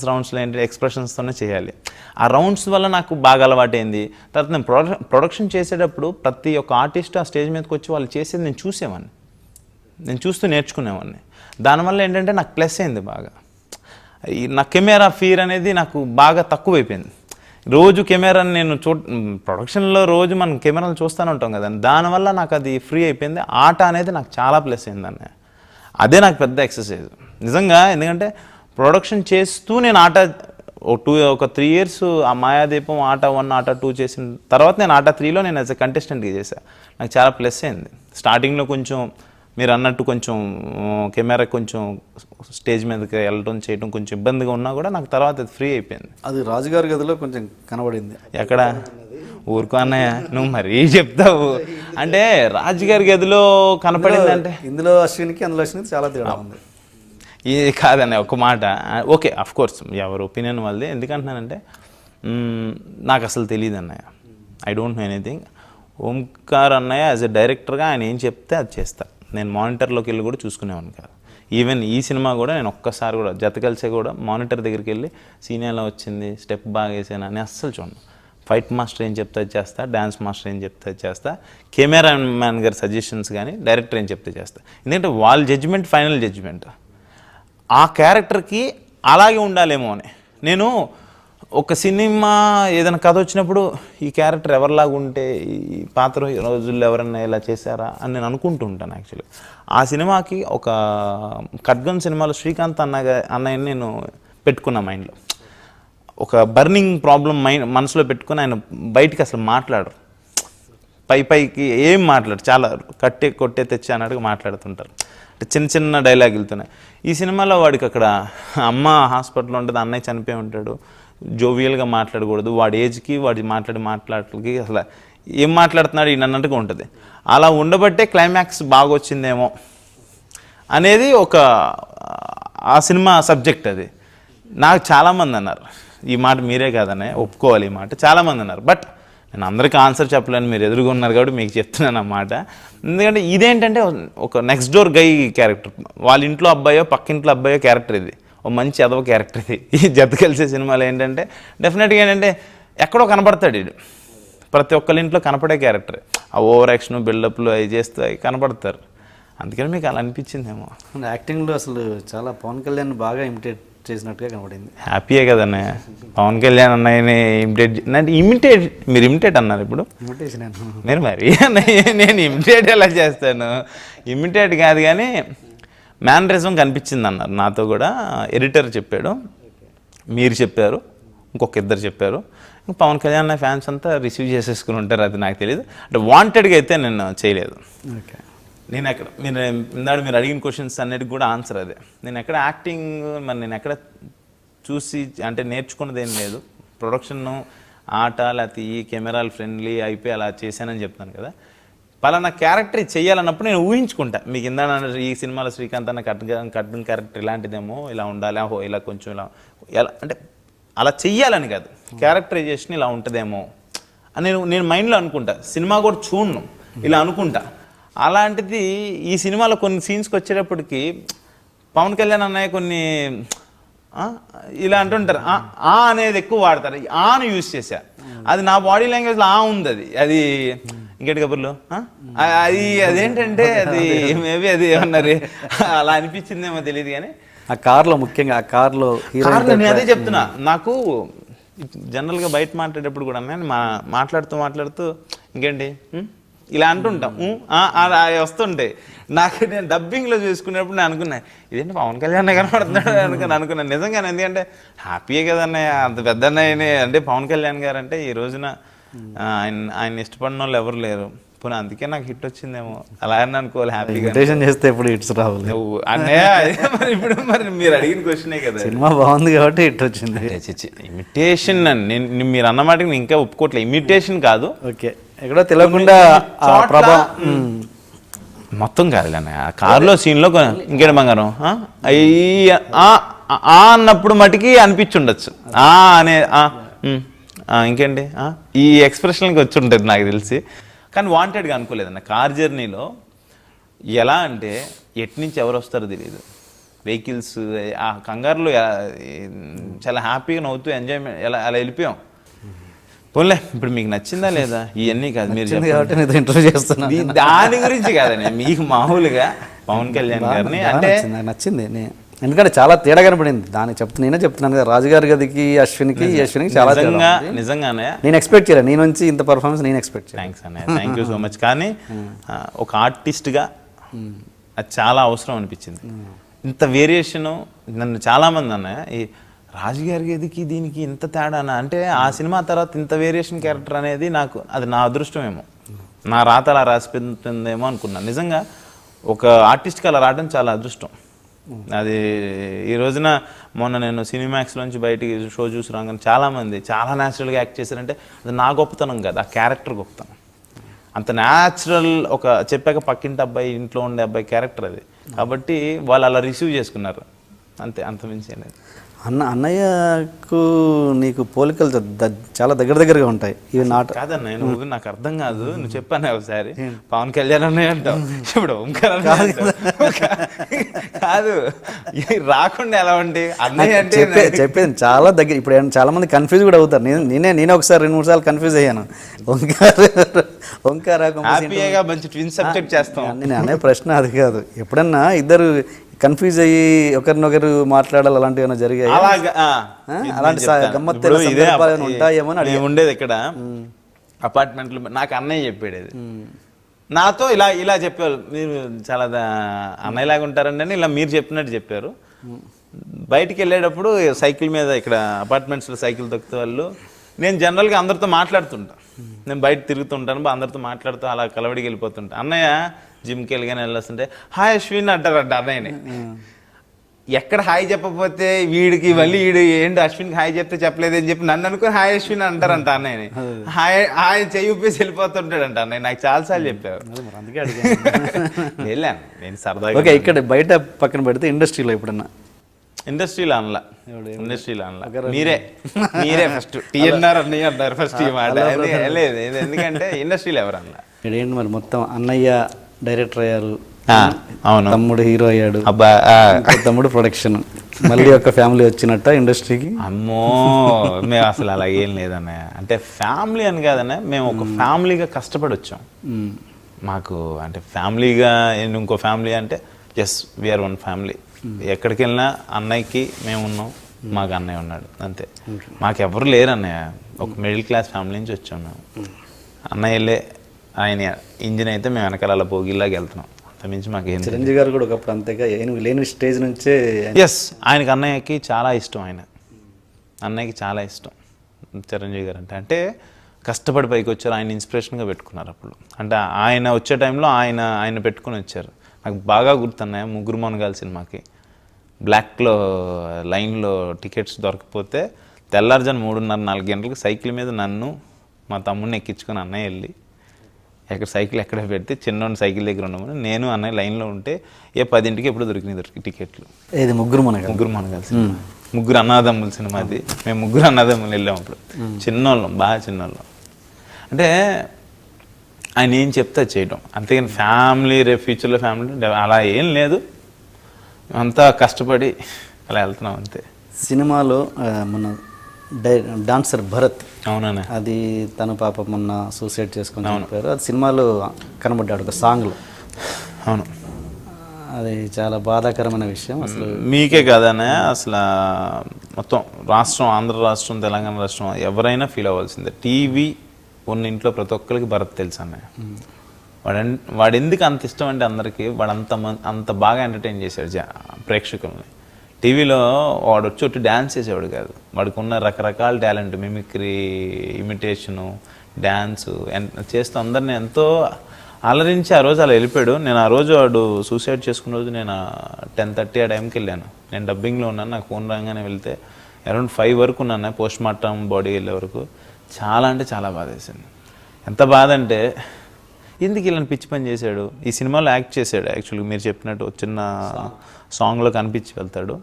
రౌండ్స్లో ఏంటి, ఎక్స్ప్రెషన్స్తోనే చేయాలి. ఆ రౌండ్స్ వల్ల నాకు బాగా అలవాటైంది. తర్వాత నేను ప్రొడక్షన్ చేసేటప్పుడు ప్రతి ఒక్క ఆర్టిస్ట్ ఆ స్టేజ్ మీదకి వచ్చి వాళ్ళు చేసేది నేను చూసేవాడిని, నేను చూస్తూ నేర్చుకునేవాడిని. దానివల్ల ఏంటంటే నాకు ప్లస్ అయింది బాగా. నా కెమెరా ఫీర్ అనేది నాకు బాగా తక్కువైపోయింది. రోజు కెమెరాని నేను ప్రొడక్షన్లో రోజు మనం కెమెరాలు చూస్తూనే ఉంటాం కదా, దానివల్ల నాకు అది ఫ్రీ అయిపోయింది. ఆట అనేది నాకు చాలా ప్లస్ అయింది అన్నయ్య. అదే నాకు పెద్ద ఎక్సర్సైజ్ నిజంగా. ఎందుకంటే ప్రొడక్షన్ చేస్తూ నేను ఆట ఒక 3 years ఆ మాయాదీపం ఆట 1 ఆట 2 చేసిన తర్వాత నేను ఆట 3లో నేను యాజ్ ఎ కంటెస్టెంట్గా చేశాను. నాకు చాలా ప్లస్ అయింది. స్టార్టింగ్లో కొంచెం మీరు అన్నట్టు కొంచెం కెమెరా కొంచెం స్టేజ్ మీదకి వెళ్ళడం చేయడం కొంచెం ఇబ్బందిగా ఉన్నా కూడా నాకు తర్వాత అది ఫ్రీ అయిపోయింది. అది రాజుగారి గదిలో కొంచెం కనబడింది. ఎక్కడ ఊరుకో అన్నయ్య, నువ్వు మరీ చెప్తావు. అంటే రాజుగారి గదిలో కనపడింది అంటే ఇందులో అశ్విన్కి అందులో అశ్విన్కి చాలా తేడా ఉంది. ఇది కాదన్నయ్య ఒక మాట. ఓకే అఫ్కోర్స్ ఎవరు ఒపీనియన్ వాళ్ళది. ఎందుకంటున్నానంటే నాకు అసలు తెలియదు అన్నయ్య. I don't know anything. Omkar అన్నయ్య యాజ్ ఎ డైరెక్టర్గా ఆయన ఏం చెప్తే అది చేస్తా. నేను మానిటర్లోకి వెళ్ళి కూడా చూసుకునేవాడిని కాదు. ఈవెన్ ఈ సినిమా కూడా నేను ఒక్కసారి కూడా జత కలిసే కూడా మానిటర్ దగ్గరికి వెళ్ళి సీన్ ఎలా వచ్చింది, స్టెప్ బాగా వేసాను అని అస్సలు చూడను. ఫైట్ మాస్టర్ ఏం చెప్తే చేస్తా, డ్యాన్స్ మాస్టర్ ఏం చెప్తే చేస్తా, కెమెరా మ్యాన్ గారి సజెషన్స్ కానీ డైరెక్టర్ ఏం చెప్తే చేస్తా. ఎందుకంటే వాళ్ళ జడ్జిమెంట్ ఫైనల్ జడ్జిమెంట్. ఆ క్యారెక్టర్కి అలాగే ఉండాలేమో అని. నేను ఒక సినిమా ఏదైనా కథ వచ్చినప్పుడు ఈ క్యారెక్టర్ ఎవరిలాగా ఉంటే ఈ పాత రోజుల్లో ఎవరన్నా ఇలా చేశారా అని నేను అనుకుంటూ ఉంటాను. యాక్చువల్లీ ఆ సినిమాకి ఒక ఖడ్గం సినిమాలో శ్రీకాంత్ అన్నయ్యని నేను పెట్టుకున్నా మైండ్లో. ఒక బర్నింగ్ ప్రాబ్లం మనసులో పెట్టుకుని ఆయన బయటికి అసలు మాట్లాడరు, పైకి ఏం మాట్లాడు, చాలా కొట్టే తెచ్చి అన్నట్టుగా మాట్లాడుతుంటారు. అంటే చిన్న చిన్న డైలాగ్ వెళ్తున్నాయి. ఈ సినిమాలో వాడికి అక్కడ అమ్మ హాస్పిటల్లో ఉంటుంది, అన్నయ్య చనిపోయి ఉంటాడు, జోవియల్గా మాట్లాడకూడదు, వాడి ఏజ్కి వాడి మాట్లాడలకి అసలు ఏం మాట్లాడుతున్నాడు ఈయన అన్నట్టుగా ఉంటుంది. అలా ఉండబట్టే క్లైమాక్స్ బాగా వచ్చిందేమో అనేది ఆ సినిమా సబ్జెక్ట్. అది నాకు చాలామంది అన్నారు. ఈ మాట మీరే కాదనే ఒప్పుకోవాలి, ఈ మాట చాలామంది అన్నారు. బట్ నేను అందరికీ ఆన్సర్ చెప్పలేను, మీరు ఎదురుగా ఉన్నారు కాబట్టి మీకు చెప్తున్నాను అన్నమాట. ఎందుకంటే ఇదేంటంటే ఒక నెక్స్ట్ డోర్ గై క్యారెక్టర్, వాళ్ళ ఇంట్లో అబ్బాయో పక్కింట్లో అబ్బాయో క్యారెక్టర్. ఇది ఒక మంచి ఎదవ క్యారెక్టర్. ఇది ఈ జత కలిసే సినిమాలో ఏంటంటే డెఫినెట్గా ఏంటంటే ఎక్కడో కనపడతాడు వీడు. ప్రతి ఒక్కరి ఇంట్లో కనపడే క్యారెక్టర్. ఆ ఓవర్ యాక్షన్ బిల్డప్లు అవి చేస్తూ అవి కనపడతారు. అందుకని మీకు అలా అనిపించిందేమో. యాక్టింగ్లో అసలు చాలా పవన్ కళ్యాణ్ బాగా ఇమిటేట్ చేసినట్టుగా కనబడింది. హ్యాపీయే కదన్నయ్య. పవన్ కళ్యాణ్ అన్నయ్యని మీరు ఇమిటేట్ అన్నారు ఇప్పుడు. మీరు మరి అన్నయ్య నేను ఇమిటేట్ ఎలా చేస్తాను? ఇమిటేట్ కాదు కానీ మేనరిజం కనిపించింది అన్నారు నాతో కూడా. ఎడిటర్ చెప్పాడు, మీరు చెప్పారు, ఇంకొక ఇద్దరు చెప్పారు. పవన్ కళ్యాణ్ ఫ్యాన్స్ అంతా రిసీవ్ చేసేసుకుని ఉంటారు, అది నాకు తెలియదు. అంటే వాంటెడ్గా అయితే నేను చేయలేదు. ఓకే. నేను ఎక్కడ మీరు అడిగిన క్వశ్చన్స్ అన్నిటికి కూడా ఆన్సర్ అదే. నేను ఎక్కడ యాక్టింగ్ నేను ఎక్కడ చూసి అంటే నేర్చుకున్నది ఏం లేదు. ప్రొడక్షన్ ఆట లేకపోతే ఈ కెమెరాలు ఫ్రెండ్లీ అయిపోయి అలా చేశానని చెప్తాను కదా, పలానా క్యారెక్టర్ చెయ్యాలన్నప్పుడు నేను ఊహించుకుంటా. మీకు ఇందా ఈ సినిమాలో శ్రీకాంత్ అన్న కట్టిన క్యారెక్టర్ ఇలాంటిదేమో, ఇలా ఉండాలి, ఓహో ఇలా కొంచెం ఎలా అంటే అలా చెయ్యాలని కాదు, క్యారెక్టరైజేషన్ ఇలా ఉంటుందేమో అని నేను మైండ్లో అనుకుంటా. సినిమా కూడా చూడను, ఇలా అనుకుంటా. అలాంటిది ఈ సినిమాలో కొన్ని సీన్స్కి వచ్చేటప్పటికి పవన్ కళ్యాణ్ అన్నయ్య కొన్ని ఇలా అంటుంటారు, అనేది ఎక్కువ వాడతారు. ఆను యూజ్ చేశా, అది నా బాడీ లాంగ్వేజ్లో ఉంది. అది ఇంకేటి కబుర్లు అదేంటంటే అది మేబీ అది ఏమన్నారు అలా అనిపించిందేమో తెలియదు. కానీ ఆ కార్లో ముఖ్యంగా ఆ కార్లో నేను అదే చెప్తున్నా. నాకు జనరల్గా బయట మాట్లాడేటప్పుడు కూడా నేను మాట్లాడుతూ ఇంకేంటి ఇలా అంటుంటాం, అలా వస్తుంటాయి. నాకు నేను డబ్బింగ్లో చూసుకునేప్పుడు నేను అనుకున్నా ఇదేంటి పవన్ కళ్యాణ్ కనపడుతున్నాడు అనుకున్నాను నిజంగానే. ఎందుకంటే హ్యాపీయే కదన్నయ్య, అంత పెద్ద అన్నయ్యనే. అంటే పవన్ కళ్యాణ్ గారు అంటే ఈ రోజున ఆయన ఇష్టపడిన వాళ్ళు ఎవరు లేరు. పోనీ అందుకే నాకు హిట్ వచ్చిందేమో అలా అని అనుకోవాలి. హ్యాపీగా చేస్తే ఎప్పుడు హిట్స్ రావాలి అన్నయ్య. మరి ఇప్పుడు మరి మీరు అడిగిన క్వశ్చనే కదా, సినిమా బాగుంది కాబట్టి హిట్ వచ్చింది. ఇమిటేషన్ అని మీరు అన్నమాటకి నేను ఇంకా ఒప్పుకోవట్లేదు. ఇమిటేషన్ కాదు, ఓకే ఎక్కడో తెలియకుండా మొత్తం కాదు అన్నయ్య. కారులో సీన్లో ఇంకేడు బంగారం అన్నప్పుడు మటుకి అనిపించుండొచ్చు అనే ఇంకేంటి ఈ ఎక్స్ప్రెషన్కి వచ్చి ఉంటుంది నాకు తెలిసి. కానీ వాంటెడ్గా అనుకోలేదన్న. కార్ జర్నీలో ఎలా అంటే ఎట్నుంచి ఎవరు వస్తారో తెలియదు, వెహికల్స్ ఆ కంగారులో చాలా హ్యాపీగా నవ్వుతూ ఎంజాయ్మెంట్ అలా వెళ్ళిపోయాం. పోన్లే ఇప్పుడు మీకు నచ్చిందా లేదా ఇవన్నీ కాదు, మీరు ఇంటర్వ్యూ చేస్తున్నా దాని గురించి కాదండి. మీకు మామూలుగా పవన్ కళ్యాణ్ గారిని అంటే నచ్చింది, ఎందుకంటే చాలా తేడా కనపడింది. దానికి నేనే చెప్తున్నాను కదా, రాజుగారి గదికి అశ్విన్కి చాలా నిజంగానే నేను ఎక్స్పెక్ట్ చేయలేదు. నీ నుంచి ఇంత పర్ఫార్మెన్స్ నేను ఎక్స్పెక్ట్ చేయలేదు. థ్యాంక్స్ అన్నయ్య, థ్యాంక్ యూ సో మచ్. కానీ ఒక ఆర్టిస్ట్గా అది చాలా అవసరం అనిపించింది. ఇంత వేరియేషను నన్ను చాలామంది అన్నయ్య ఈ రాజుగారి గదికి దీనికి ఇంత తేడానా అంటే ఆ సినిమా తర్వాత ఇంత వేరియేషన్ క్యారెక్టర్ అనేది నాకు అది నా అదృష్టమేమో, నా రాత అలా రాసిపోతుందేమో అనుకున్నాను. నిజంగా ఒక ఆర్టిస్ట్కి అలా రావడం చాలా అదృష్టం. అది ఈ రోజున మొన్న నేను సినిమాక్స్లోంచి బయటికి షో చూసి రాగానే చాలామంది చాలా న్యాచురల్గా యాక్ట్ చేశారంటే అది నా గొప్పతనం కాదు, ఆ క్యారెక్టర్ గొప్పతనం. అంత న్యాచురల్ ఒక చెప్పాక పక్కింటి అబ్బాయి ఇంట్లో ఉండే అబ్బాయి క్యారెక్టర్ అది. కాబట్టి వాళ్ళు అలా రిసీవ్ చేసుకున్నారు అంతే, అంత మించి అనేది. అన్నయ్యకు నీకు పోలికలు చాలా దగ్గరగా ఉంటాయి. ఇవి కాదన్న నువ్వు నాకు అర్థం కాదు, నువ్వు చెప్పాను ఒకసారి పవన్ కళ్యాణ్ అన్నయ్య అంటావు, ఇప్పుడు ఓంకార్ కాదు రాకుండా ఎలా ఉంటే అన్నయ్య అంటే చెప్పేది చాలా దగ్గర. ఇప్పుడు చాలా మంది కన్ఫ్యూజ్ కూడా అవుతారు. నేనే ఒకసారి 2-3 సార్లు కన్ఫ్యూజ్ అయ్యాను. ఓంకార్ మంచి ట్విన్ సబ్జెక్ట్ చేస్తాం. నేను అనే ప్రశ్న అది కాదు, ఎప్పుడన్నా ఇద్దరు కన్ఫ్యూజ్ అయ్యి ఒకరినొకరు మాట్లాడాలి అలాంటివి ఏమైనా జరిగాయి? అలాంటి గమ్మత్తు ఉంటాయేమో అని ఉండేది ఇక్కడ అపార్ట్మెంట్లో. నాకు అన్నయ్య చెప్పాడు నాతో ఇలా చెప్పారు, మీరు చాలా అన్నయ్యలాగా ఉంటారండి అని ఇలా మీరు చెప్పినట్టు చెప్పారు. బయటికి వెళ్ళేటప్పుడు సైకిల్ మీద ఇక్కడ అపార్ట్మెంట్స్లో సైకిల్ తొక్కుతే వాళ్ళు నేను జనరల్గా అందరితో మాట్లాడుతుంటా, నేను బయట తిరుగుతుంటాను, అందరితో మాట్లాడుతూ అలా కలవడికి వెళ్ళిపోతుంటా. అన్నయ్య జిమ్కి వెళ్ళగానే వెళ్ళొస్తుంటే హాయ్ అశ్విన్ అంటారంట అన్నయ్యని. ఎక్కడ హాయ్ చెప్పకపోతే వీడికి మళ్ళీ ఏంటి అశ్విన్కి హాయ్ చెప్తే చెప్పలేదని చెప్పి నన్ను అనుకుని హాయ్ అశ్విన్ అంటారంట అన్నయ్యని. హాయ్ చెయ్యి ఊపేసి వెళ్ళిపోతుంటాడంట అన్నయ్య, నాకు చాలాసార్లు చెప్పారు. అందుకే అడిగాను. వెళ్ళాను నేను సరదాగా. ఓకే, ఇక్కడ బయట పక్కన పెడితే ఇండస్ట్రీలో ఎప్పుడన్నా ఇండస్ట్రీలో మీరే ఫస్ట్ టీఎన్ఆర్ అన్నయ్య అంటారు ఫస్ట్ ఈ మాట. లేదు ఎందుకంటే ఇండస్ట్రీలో ఎవరు అన్న ఏంటి మరి మొత్తం అన్నయ్య డైరెక్టర్ అయ్యారు, అవును, తమ్ముడు హీరో అయ్యాడు, తమ్ముడు ప్రొడక్షన్, మళ్ళీ ఒక ఫ్యామిలీ వచ్చినట్ట ఇండస్ట్రీకి. అమ్మో మేము అసలు అలా ఏం లేదన్నయ్య. అంటే ఫ్యామిలీ అని కాదన్న, మేము ఒక ఫ్యామిలీగా కష్టపడి వచ్చాం. మాకు అంటే ఫ్యామిలీగా ఇంకో ఫ్యామిలీ అంటే ఎస్ వీఆర్ వన్ ఫ్యామిలీ. ఎక్కడికి వెళ్ళినా అన్నయ్యకి మేము ఉన్నాం, మాకు అన్నయ్య ఉన్నాడు అంతే. మాకెవరు లేరు అన్నయ్య, ఒక మిడిల్ క్లాస్ ఫ్యామిలీ నుంచి వచ్చాం మేము. అన్నయ్య వెళ్ళే ఆయన ఇంజిన్ అయితే మేము వెనకాల అలా పోగిలాగా వెళ్తున్నాం, అంతమించి మాకేం. చిరంజీవి గారు కూడా ఒకప్పుడు అంతేగా లేని స్టేజ్ నుంచే. ఎస్, ఆయనకి అన్నయ్యకి చాలా ఇష్టం, అన్నయ్యకి చాలా ఇష్టం చిరంజీవి గారు అంటే కష్టపడి పైకి వచ్చారు. ఆయన ఇన్స్పిరేషన్గా పెట్టుకున్నారు అప్పుడు. అంటే ఆయన వచ్చే టైంలో ఆయన పెట్టుకుని వచ్చారు. నాకు బాగా గుర్తున్నాయి, ముగ్గురు మనగాలి సినిమాకి బ్లాక్లో లైన్లో టికెట్స్ దొరకపోతే తెల్లారుజాను 3:30-4 గంటలకు సైకిల్ మీద నన్ను మా తమ్ముడిని ఎక్కించుకొని అన్నయ్య వెళ్ళి సైకిల్ ఎక్కడ పెడితే చిన్నోడిని సైకిల్ దగ్గర ఉండమని నేను అన్నయ్య లైన్లో ఉంటే 10ంటికి ఎప్పుడు దొరికి టికెట్లు. ఏది ముగ్గురు మన కలిసి ముగ్గురు అన్నదమ్ముల సినిమా అది. మేము ముగ్గురు అన్నదమ్ములు వెళ్ళాం అప్పుడు. చిన్నోళ్ళం, బాగా చిన్నోళ్ళం. అంటే ఆయన ఏం చెప్తే చేయడం, అంతేగాని ఫ్యామిలీ రేపు ఫ్యూచర్లో ఫ్యామిలీ అలా ఏం లేదు. అంతా కష్టపడి అలా వెళ్తున్నాం అంతే. సినిమాలో మన డాన్సర్ భరత్, అవునా, అది తన పాప మొన్న సూసైడ్ చేసుకుని చెప్పారు. అది సినిమాలో కనబడ్డాడు ఒక సాంగ్లో. అవును, అది చాలా బాధాకరమైన విషయం. అసలు మీకే కాదనే, అసలు మొత్తం రాష్ట్రం, ఆంధ్ర రాష్ట్రం, తెలంగాణ రాష్ట్రం ఎవరైనా ఫీల్ అవ్వాల్సిందే. టీవీ ఉన్న ఇంట్లో ప్రతి ఒక్కరికి భరత్ తెలుసు అన్నయ్య. వాడు ఎందుకు అంత ఇష్టం అంటే అందరికీ, వాడు అంత బాగా ఎంటర్టైన్ చేశాడు ప్రేక్షకుల్ని. టీవీలో వాడు వచ్చి డ్యాన్స్ చేసేవాడు కాదు, వాడికి ఉన్న రకరకాల టాలెంట్, మిమిక్రీ, ఇమిటేషను, డ్యాన్సు చేస్తూ అందరినీ ఎంతో అలరించి ఆ రోజు అలా వెళ్ళిపోయాడు. నేను ఆ రోజు వాడు సూసైడ్ చేసుకున్న రోజు నేను 10:30 ఆ టైంకి వెళ్ళాను. నేను డబ్బింగ్లో ఉన్నాను, నాకు ఫోన్ రాగానే వెళ్తే అరౌండ్ 5 వరకు ఉన్నాను, పోస్ట్ మార్టం బాడీ వెళ్ళే వరకు. చాలా అంటే చాలా బాధ వేసింది. ఎంత బాధ అంటే ఎందుకు ఇలాంటి పిచ్చి పని చేశాడు. ఈ సినిమాలో యాక్ట్ చేశాడు, యాక్చువల్గా మీరు చెప్పినట్టు చిన్న సాంగ్లో కనిపించి వెళ్తాడు.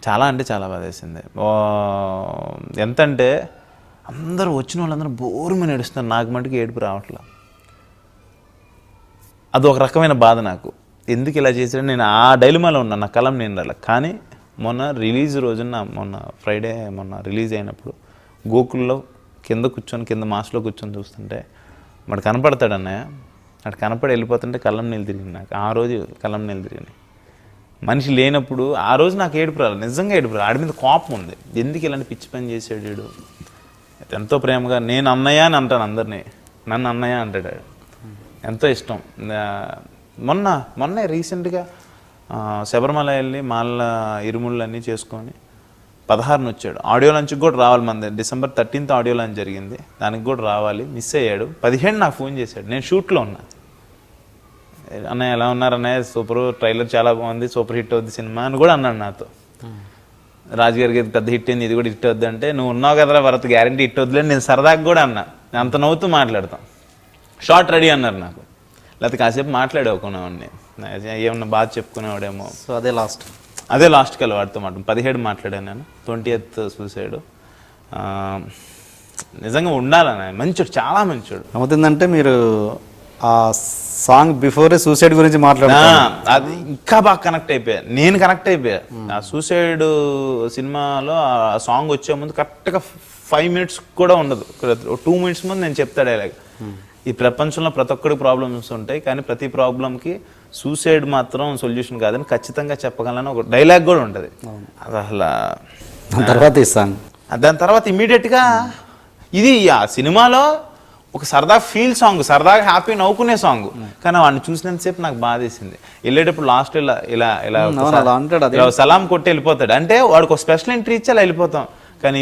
చాలా అంటే చాలా బాధ వేసింది. ఎంతంటే అందరూ వచ్చిన వాళ్ళందరూ బోరుమని ఏడుస్తున్నారు, నాకు మటుకు ఏడుపు రావట్లా. అదొక రకమైన బాధ నాకు. ఎందుకు ఇలా చేశాడు, నేను ఆ డైలమాలో ఉన్నా, నా కలం నేను రాలే. కానీ మొన్న రిలీజ్ రోజున, మొన్న ఫ్రైడే రిలీజ్ అయినప్పుడు గోకుల్లో కింద మాస్లో కూర్చొని చూస్తుంటే వాడు కనపడతాడు అన్నయ్య. అటు కనపడి వెళ్ళిపోతుంటే కళ్ళం నీళ్ళు తిరిగింది నాకు. ఆ రోజు కళ్ళం నీళ్ళు తిరిగింది. మనిషి లేనప్పుడు ఆ రోజు నాకు ఏడుపు రాలి, నిజంగా ఏడుపు రాలి. ఆడి మీద కోపం ఉంది, ఎందుకు ఇలాంటి పిచ్చి పని చేసాడు వీడు. ఎంతో ప్రేమగా నేను అన్నయ్య అని అంటాను అందరినీ, నన్ను అన్నయ్య అంటాడు. ఎంతో ఇష్టం. మొన్న రీసెంట్గా శబరిమల వెళ్ళి మాల ఇరుముళ్ళు అన్నీ చేసుకొని 16న వచ్చాడు. ఆడియో లంచ్కి కూడా రావాలి, మన December 13th ఆడియో లంచ్ జరిగింది, దానికి కూడా రావాలి, మిస్ అయ్యాడు. 15 నాకు ఫోన్ చేశాడు, నేను షూట్లో ఉన్నా. అన్నయ్య ఎలా ఉన్నారు అన్నయ్య, సూపర్, ట్రైలర్ చాలా బాగుంది, సూపర్ హిట్ అవుద్ది సినిమా అని కూడా అన్నాడు నాతో. రాజుగారికి ఇది పెద్ద హిట్ అయింది, ఇది కూడా హిట్ అవుద్ది అంటే, నువ్వు ఉన్నావు కదరా భరత్, గ్యారంటీ హిట్ అవుద్దిలే నేను సరదాగా కూడా అన్నా. అంత నవ్వుతూ మాట్లాడతాం. షార్ట్ రెడీ అన్నారు నాకు, లేకపోతే కాసేపు మాట్లాడేవాడిని, ఏమన్నా బాగా చెప్పుకునేవాడేమో. సో అదే లాస్ట్కి వెళ్ళి వాడితో 17 మాట్లాడాను నేను. 20th suicide. నిజంగా ఉండాలన్న, మంచోడు, చాలా మంచోడు. ఏమవుతుందంటే మీరు ఆ సాంగ్ బిఫోరే సూసైడ్ గురించి మాట్లాడుతున్నా, అది ఇంకా బాగా కనెక్ట్ అయిపోయా, నేను కనెక్ట్ అయిపోయా. ఆ సూసైడ్ సినిమాలో ఆ సాంగ్ వచ్చే ముందు కరెక్ట్గా 5 minutes కూడా ఉండదు, 2 minutes ముందు నేను చెప్తా డైలాగ్. ఈ ప్రపంచంలో ప్రతి ఒక్కరికి ప్రాబ్లమ్స్ ఉంటాయి, కానీ ప్రతి ప్రాబ్లంకి సూసైడ్ మాత్రం సొల్యూషన్ కాదని ఖచ్చితంగా చెప్పగలను ఒక డైలాగ్ కూడా ఉంటుంది. అది అసలు దాని తర్వాత ఇమీడియట్గా ఇది ఆ సినిమాలో ఒక సరదా ఫీల్ సాంగ్, సరదాగా హ్యాపీ నవ్వుకునే సాంగ్. కానీ వాడిని చూసినంతసేపు నాకు బాధేసింది. వెళ్ళేటప్పుడు లాస్ట్ ఇలా సలాం కొట్టి వెళ్ళిపోతాడు అంటే వాడికి ఒక స్పెషల్ ఎంట్రీ ఇచ్చి అలా వెళ్ళిపోతాం. కానీ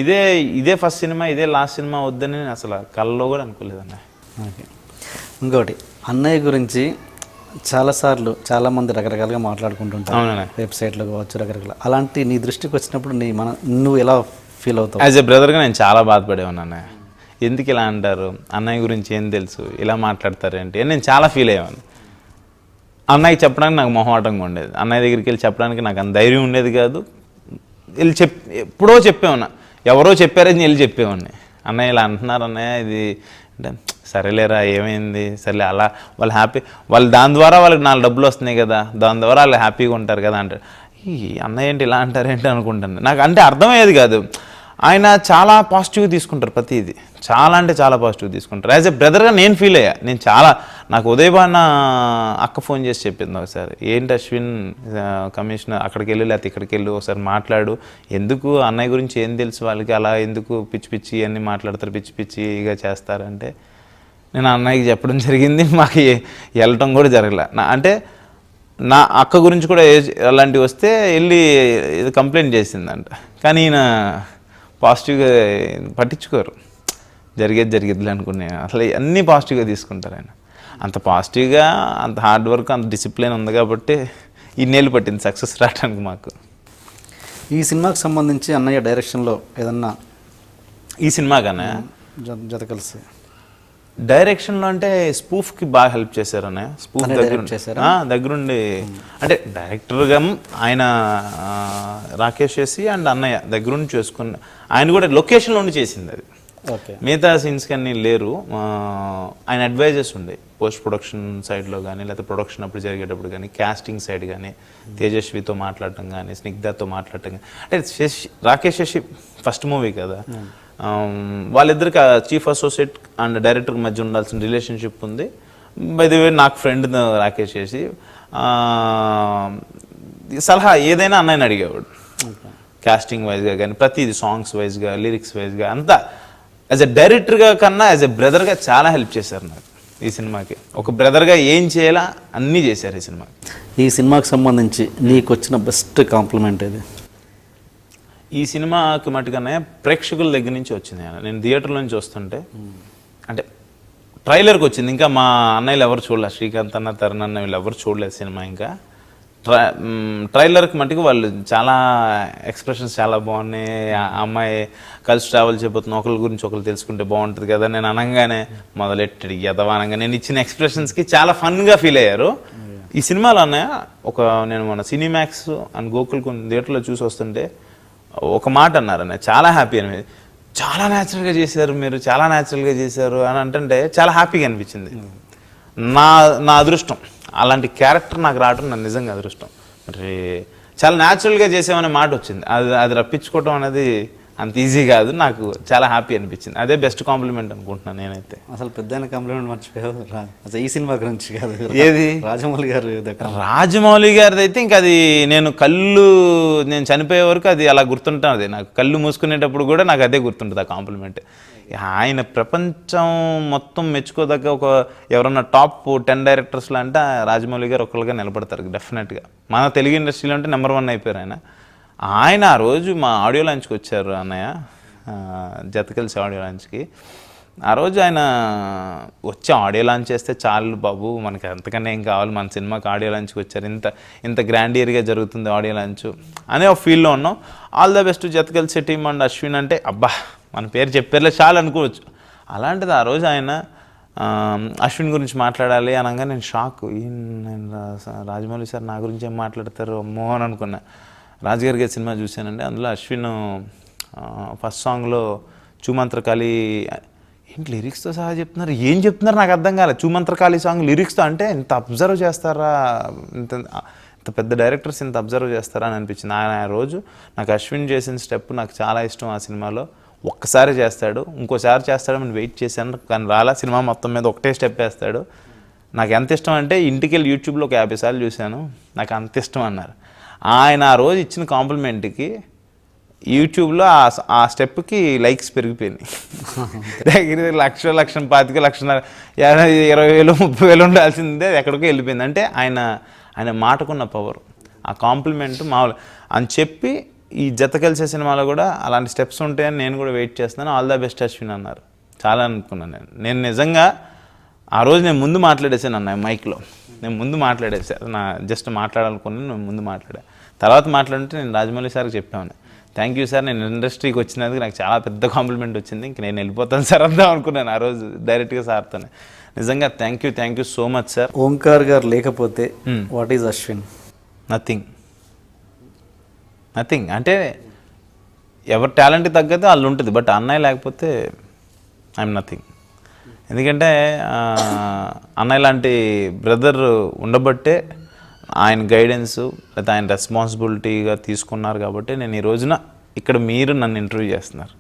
ఇదే ఫస్ట్ సినిమా, ఇదే లాస్ట్ సినిమా వద్దని నేను అసలు కళ్ళలో కూడా అనుకోలేదు అన్న. ఇంకోటి, అన్నయ్య గురించి చాలాసార్లు చాలామంది రకరకాలుగా మాట్లాడుకుంటుంటారు, వెబ్సైట్లో కావచ్చు, రకరకాల. అలాంటి నీ దృష్టికి వచ్చినప్పుడు నువ్వు ఎలా ఫీల్ అవుతావు? యాజ్ ఎ బ్రదర్గా నేను చాలా బాధపడేవాను అన్నయ్య. ఎందుకు ఇలా అంటారు, అన్నయ్య గురించి ఏం తెలుసు, ఇలా మాట్లాడతారు ఏంటి అని నేను చాలా ఫీల్ అయ్యాను. అన్నయ్యకి చెప్పడానికి నాకు మొహమాటంగా ఉండేది, అన్నయ్య దగ్గరికి వెళ్ళి చెప్పడానికి నాకు అంత ధైర్యం ఉండేది కాదు. వెళ్ళి ఎప్పుడో చెప్పేవాడిని, ఎవరో చెప్పారని వెళ్ళి చెప్పేవాడిని, అన్నయ్య ఇలా అంటున్నారు అన్నయ్య ఇది అంటే, సరేలేరా ఏమైంది, సరేలే అలా వాళ్ళు హ్యాపీ, వాళ్ళు దాని ద్వారా వాళ్ళకి 4 డబ్బులు వస్తున్నాయి కదా, దాని ద్వారా వాళ్ళు హ్యాపీగా ఉంటారు కదా అంటారు. ఈ అన్నయ్య ఏంటి ఇలా అంటారేంటి అనుకుంటాను. నాకు అంటే అర్థమయ్యేది కాదు. ఆయన చాలా పాజిటివ్గా తీసుకుంటారు ప్రతిదీ, చాలా అంటే చాలా పాజిటివ్గా తీసుకుంటారు. యాజ్ ఎ బ్రదర్గా నేను ఫీల్ అయ్యా. నేను చాలా, నాకు ఉదయభాన అక్క ఫోన్ చేసి చెప్పింది ఒకసారి, ఏంటి అశ్విన్ కమిషనర్ అక్కడికి వెళ్ళి లేకపోతే ఇక్కడికి వెళ్ళి ఒకసారి మాట్లాడు, ఎందుకు అన్నయ్య గురించి ఏం తెలుసు వాళ్ళకి, అలా ఎందుకు పిచ్చి పిచ్చి అన్నీ మాట్లాడతారు, పిచ్చి పిచ్చిగా చేస్తారంటే నేను అన్నయ్యకి చెప్పడం జరిగింది. మాకు వెళ్ళటం కూడా జరగలే. అంటే నా అక్క గురించి కూడా అలాంటివి వస్తే వెళ్ళి ఇది కంప్లైంట్ చేసిందంట. కానీ ఈయన పాజిటివ్గా పట్టించుకోరు, జరిగేదిలే అనుకునే, అసలు అన్నీ పాజిటివ్గా తీసుకుంటారు ఆయన. అంత పాజిటివ్గా, అంత హార్డ్ వర్క్, అంత డిసిప్లిన్ ఉంది కాబట్టి ఇన్నేళ్ళు పట్టింది సక్సెస్ రావడానికి మాకు. ఈ సినిమాకి సంబంధించి అన్నయ్య డైరెక్షన్లో ఏదన్నా ఈ సినిమా కన్నా జత కలిసి డైరెక్షన్లో అంటే స్పూఫ్కి బాగా హెల్ప్ చేశారు అన్నయ్య. స్పూఫ్ దగ్గరుండి అంటే డైరెక్టర్గా ఆయన రాకేష్ చేసి అండ్ అన్నయ్య దగ్గరుండి చేసుకుని ఆయన కూడా లొకేషన్లో ఉండి చేసింది అది. ఓకే. మిగతా సీన్స్ కానీ లేరు, ఆయన అడ్వైజెస్ ఉండే పోస్ట్ ప్రొడక్షన్ సైడ్లో కానీ లేకపోతే ప్రొడక్షన్ అప్పుడు జరిగేటప్పుడు కానీ కాస్టింగ్ సైడ్ కానీ తేజస్వితో మాట్లాడటం కానీ స్నిగ్ధతో మాట్లాడటం కానీ అంటే రాకేష్ శశి ఫస్ట్ మూవీ కదా, వాళ్ళిద్దరికి చీఫ్ అసోసియేట్ అండ్ డైరెక్టర్ మధ్య ఉండాల్సిన రిలేషన్షిప్ ఉంది. బై ది వే నాకు ఫ్రెండ్ రాకేష్ చేసి సలహా ఏదైనా అన్నయ్యని అడిగేవాడు, కాస్టింగ్ వైజ్గా కానీ ప్రతిది సాంగ్స్ వైజ్గా లిరిక్స్ వైజ్గా అంతా. యాజ్ ఎ డైరెక్టర్గా కన్నా యాజ్ ఎ బ్రదర్గా చాలా హెల్ప్ చేశారు నాకు ఈ సినిమాకి. ఒక బ్రదర్గా ఏం చేయాలా అన్నీ చేశారు ఈ సినిమాకి. ఈ సినిమాకి సంబంధించి నీకు వచ్చిన బెస్ట్ కాంప్లిమెంట్ ఏది? ఈ సినిమాకి మటుకనే ప్రేక్షకుల దగ్గర నుంచి వచ్చింది. నేను థియేటర్లో నుంచి వస్తుంటే అంటే ట్రైలర్కి వచ్చింది, ఇంకా మా అన్నయ్యలు ఎవరు చూడలేదు, శ్రీకాంత్ అన్న తరుణ్ అన్న వీళ్ళు ఎవరు చూడలేదు సినిమా. ఇంకా ట్రైలర్కి మటుకు వాళ్ళు చాలా ఎక్స్ప్రెషన్స్ చాలా బాగున్నాయి. ఆ అమ్మాయి కలిసి ట్రావెల్ చేయబోతున్నా, ఒకరి గురించి ఒకరు తెలుసుకుంటే బాగుంటుంది కదా నేను అనగానే మొదలెట్టి ఎదవానంగా నేను ఇచ్చిన ఎక్స్ప్రెషన్స్కి చాలా ఫన్గా ఫీల్ అయ్యారు. ఈ సినిమాలో అన్నయ్య నేను మన సినిమాక్స్ అండ్ గోకుల్ కొన్ని థియేటర్లో చూసి వస్తుంటే ఒక మాట అన్నారు అన్నయ్య, చాలా హ్యాపీ అని, చాలా న్యాచురల్గా చేశారు మీరు, చాలా న్యాచురల్గా చేశారు అని అంటే చాలా హ్యాపీగా అనిపించింది. నా అదృష్టం అలాంటి క్యారెక్టర్ నాకు రావడం నా నిజంగా అదృష్టం. మరి చాలా న్యాచురల్గా చేసామనే మాట వచ్చింది, అది రప్పించుకోవడం అనేది అంత ఈజీ కాదు. నాకు చాలా హ్యాపీ అనిపించింది, అదే బెస్ట్ కాంప్లిమెంట్ అనుకుంటున్నాను నేనైతే. అసలు పెద్ద కాంప్లిమెంట్ మర్చిపోయావు, అసలు ఈ సినిమా గురించి కాదు, ఏది రాజమౌళి గారు. రాజమౌళి గారిది అయితే ఇంకా అది నేను చనిపోయే వరకు అది అలా గుర్తుంటుంది. నాకు కళ్ళు మూసుకునేటప్పుడు కూడా నాకు అదే గుర్తుంటుంది ఆ కాంప్లిమెంట్. ఆయన ప్రపంచం మొత్తం మెచ్చుకోదగ్గ ఎవరన్నా టాప్ 10 డైరెక్టర్స్లో అంటే రాజమౌళి గారు ఒకళ్ళుగా నిలబడతారు డెఫినెట్గా. మన తెలుగు ఇండస్ట్రీలో అంటే నెంబర్ 1 అయిపోయారు ఆయన. ఆ రోజు మా ఆడియో లాంచ్కి వచ్చారు అన్నయ్య, జత కలిసి ఆడియో లాంచ్కి. ఆ రోజు ఆయన వచ్చి ఆడియో లాంచ్ చేస్తే చాలు బాబు, మనకి అంతకన్నా ఏం కావాలి, మన సినిమాకి ఆడియో లాంచ్కి వచ్చారు, ఇంత గ్రాండియర్గా జరుగుతుంది ఆడియో లాంచ్ అనే ఒక ఫీల్లో ఉన్నాం. ఆల్ ద బెస్ట్ జత కలిసి టీమ్ అండ్ అశ్విన్ అంటే అబ్బా మన పేరు చెప్పేర్లే చాలు అనుకోవచ్చు. అలాంటిది ఆ రోజు ఆయన అశ్విన్ గురించి మాట్లాడాలి అనగా నేను షాక్, నేను రాజమౌళి సార్ నా గురించి ఏం మాట్లాడతారు అమ్మో అని అనుకున్నా. రాజుగారి గారి సినిమా చూశానండి, అందులో అశ్విన్ ఫస్ట్ సాంగ్లో చూమంత్రకాళి ఏంటి లిరిక్స్తో సహా చెప్తున్నారు, ఏం చెప్తున్నారు నాకు అర్థం కాలేదు. చూమంత్రకాళి సాంగ్ లిరిక్స్తో అంటే ఇంత అబ్జర్వ్ చేస్తారా, ఇంత పెద్ద డైరెక్టర్స్ ఇంత అబ్జర్వ్ చేస్తారా అని అనిపించింది. ఆయన రోజు నాకు అశ్విన్ చేసిన స్టెప్ నాకు చాలా ఇష్టం. ఆ సినిమాలో ఒక్కసారి చేస్తాడు, ఇంకోసారి చేస్తాడు అని వెయిట్ చేశాను కానీ రాలా. సినిమా మొత్తం మీద ఒకటే స్టెప్ వేస్తాడు. నాకు ఎంత ఇష్టం అంటే ఇంటికి వెళ్ళి యూట్యూబ్లో ఒక 50 సార్లు చూశాను, నాకు అంత ఇష్టం అన్నారు. ఆయన ఆ రోజు ఇచ్చిన కాంప్లిమెంట్కి యూట్యూబ్లో ఆ స్టెప్కి లైక్స్ పెరిగిపోయినాయి. దగ్గర 1,00,000, 1,25,000, 1,20,000, 30,000 ఉండాల్సిందే ఎక్కడికో వెళ్ళిపోయింది. అంటే ఆయన మాటకున్న పవర్, ఆ కాంప్లిమెంట్ మామూలు అని చెప్పి ఈ జత కలిసే సినిమాలో కూడా అలాంటి స్టెప్స్ ఉంటాయని నేను కూడా వెయిట్ చేస్తున్నాను. ఆల్ ద బెస్ట్ అశ్విన్ అన్నారు. చాలా అనుకున్నాను నేను నిజంగా ఆ రోజు నేను ముందు మాట్లాడేసాను అన్న మైక్లో, నేను ముందు మాట్లాడేసాను, జస్ట్ మాట్లాడాలనుకున్నాను, నేను ముందు మాట్లాడా. తర్వాత మాట్లాడుతుంటే నేను రాజమౌళి సార్కి చెప్పాను, థ్యాంక్ యూ సార్, నేను ఇండస్ట్రీకి వచ్చినందుకు నాకు చాలా పెద్ద కాంప్లిమెంట్ వచ్చింది, ఇంక నేను వెళ్ళిపోతాను సార్ అందాం అనుకున్నాను ఆ రోజు డైరెక్ట్గా సార్తోనే. నిజంగా thank you so much sir. Omkar గారు లేకపోతే వాట్ ఈజ్ అశ్విన్? నథింగ్ అంటే ఎవరి టాలెంట్కి తగ్గదు వాళ్ళు ఉంటుంది, బట్ అన్నయ్య లేకపోతే ఐఎమ్ నథింగ్. ఎందుకంటే అన్నయ్య లాంటి బ్రదర్ ఉండబట్టే ఆయన గైడెన్సు లేదా ఆయన రెస్పాన్సిబిలిటీగా తీసుకున్నారు కాబట్టి నేను ఈ రోజున ఇక్కడ మీరు నన్ను ఇంటర్వ్యూ చేస్తున్నారు,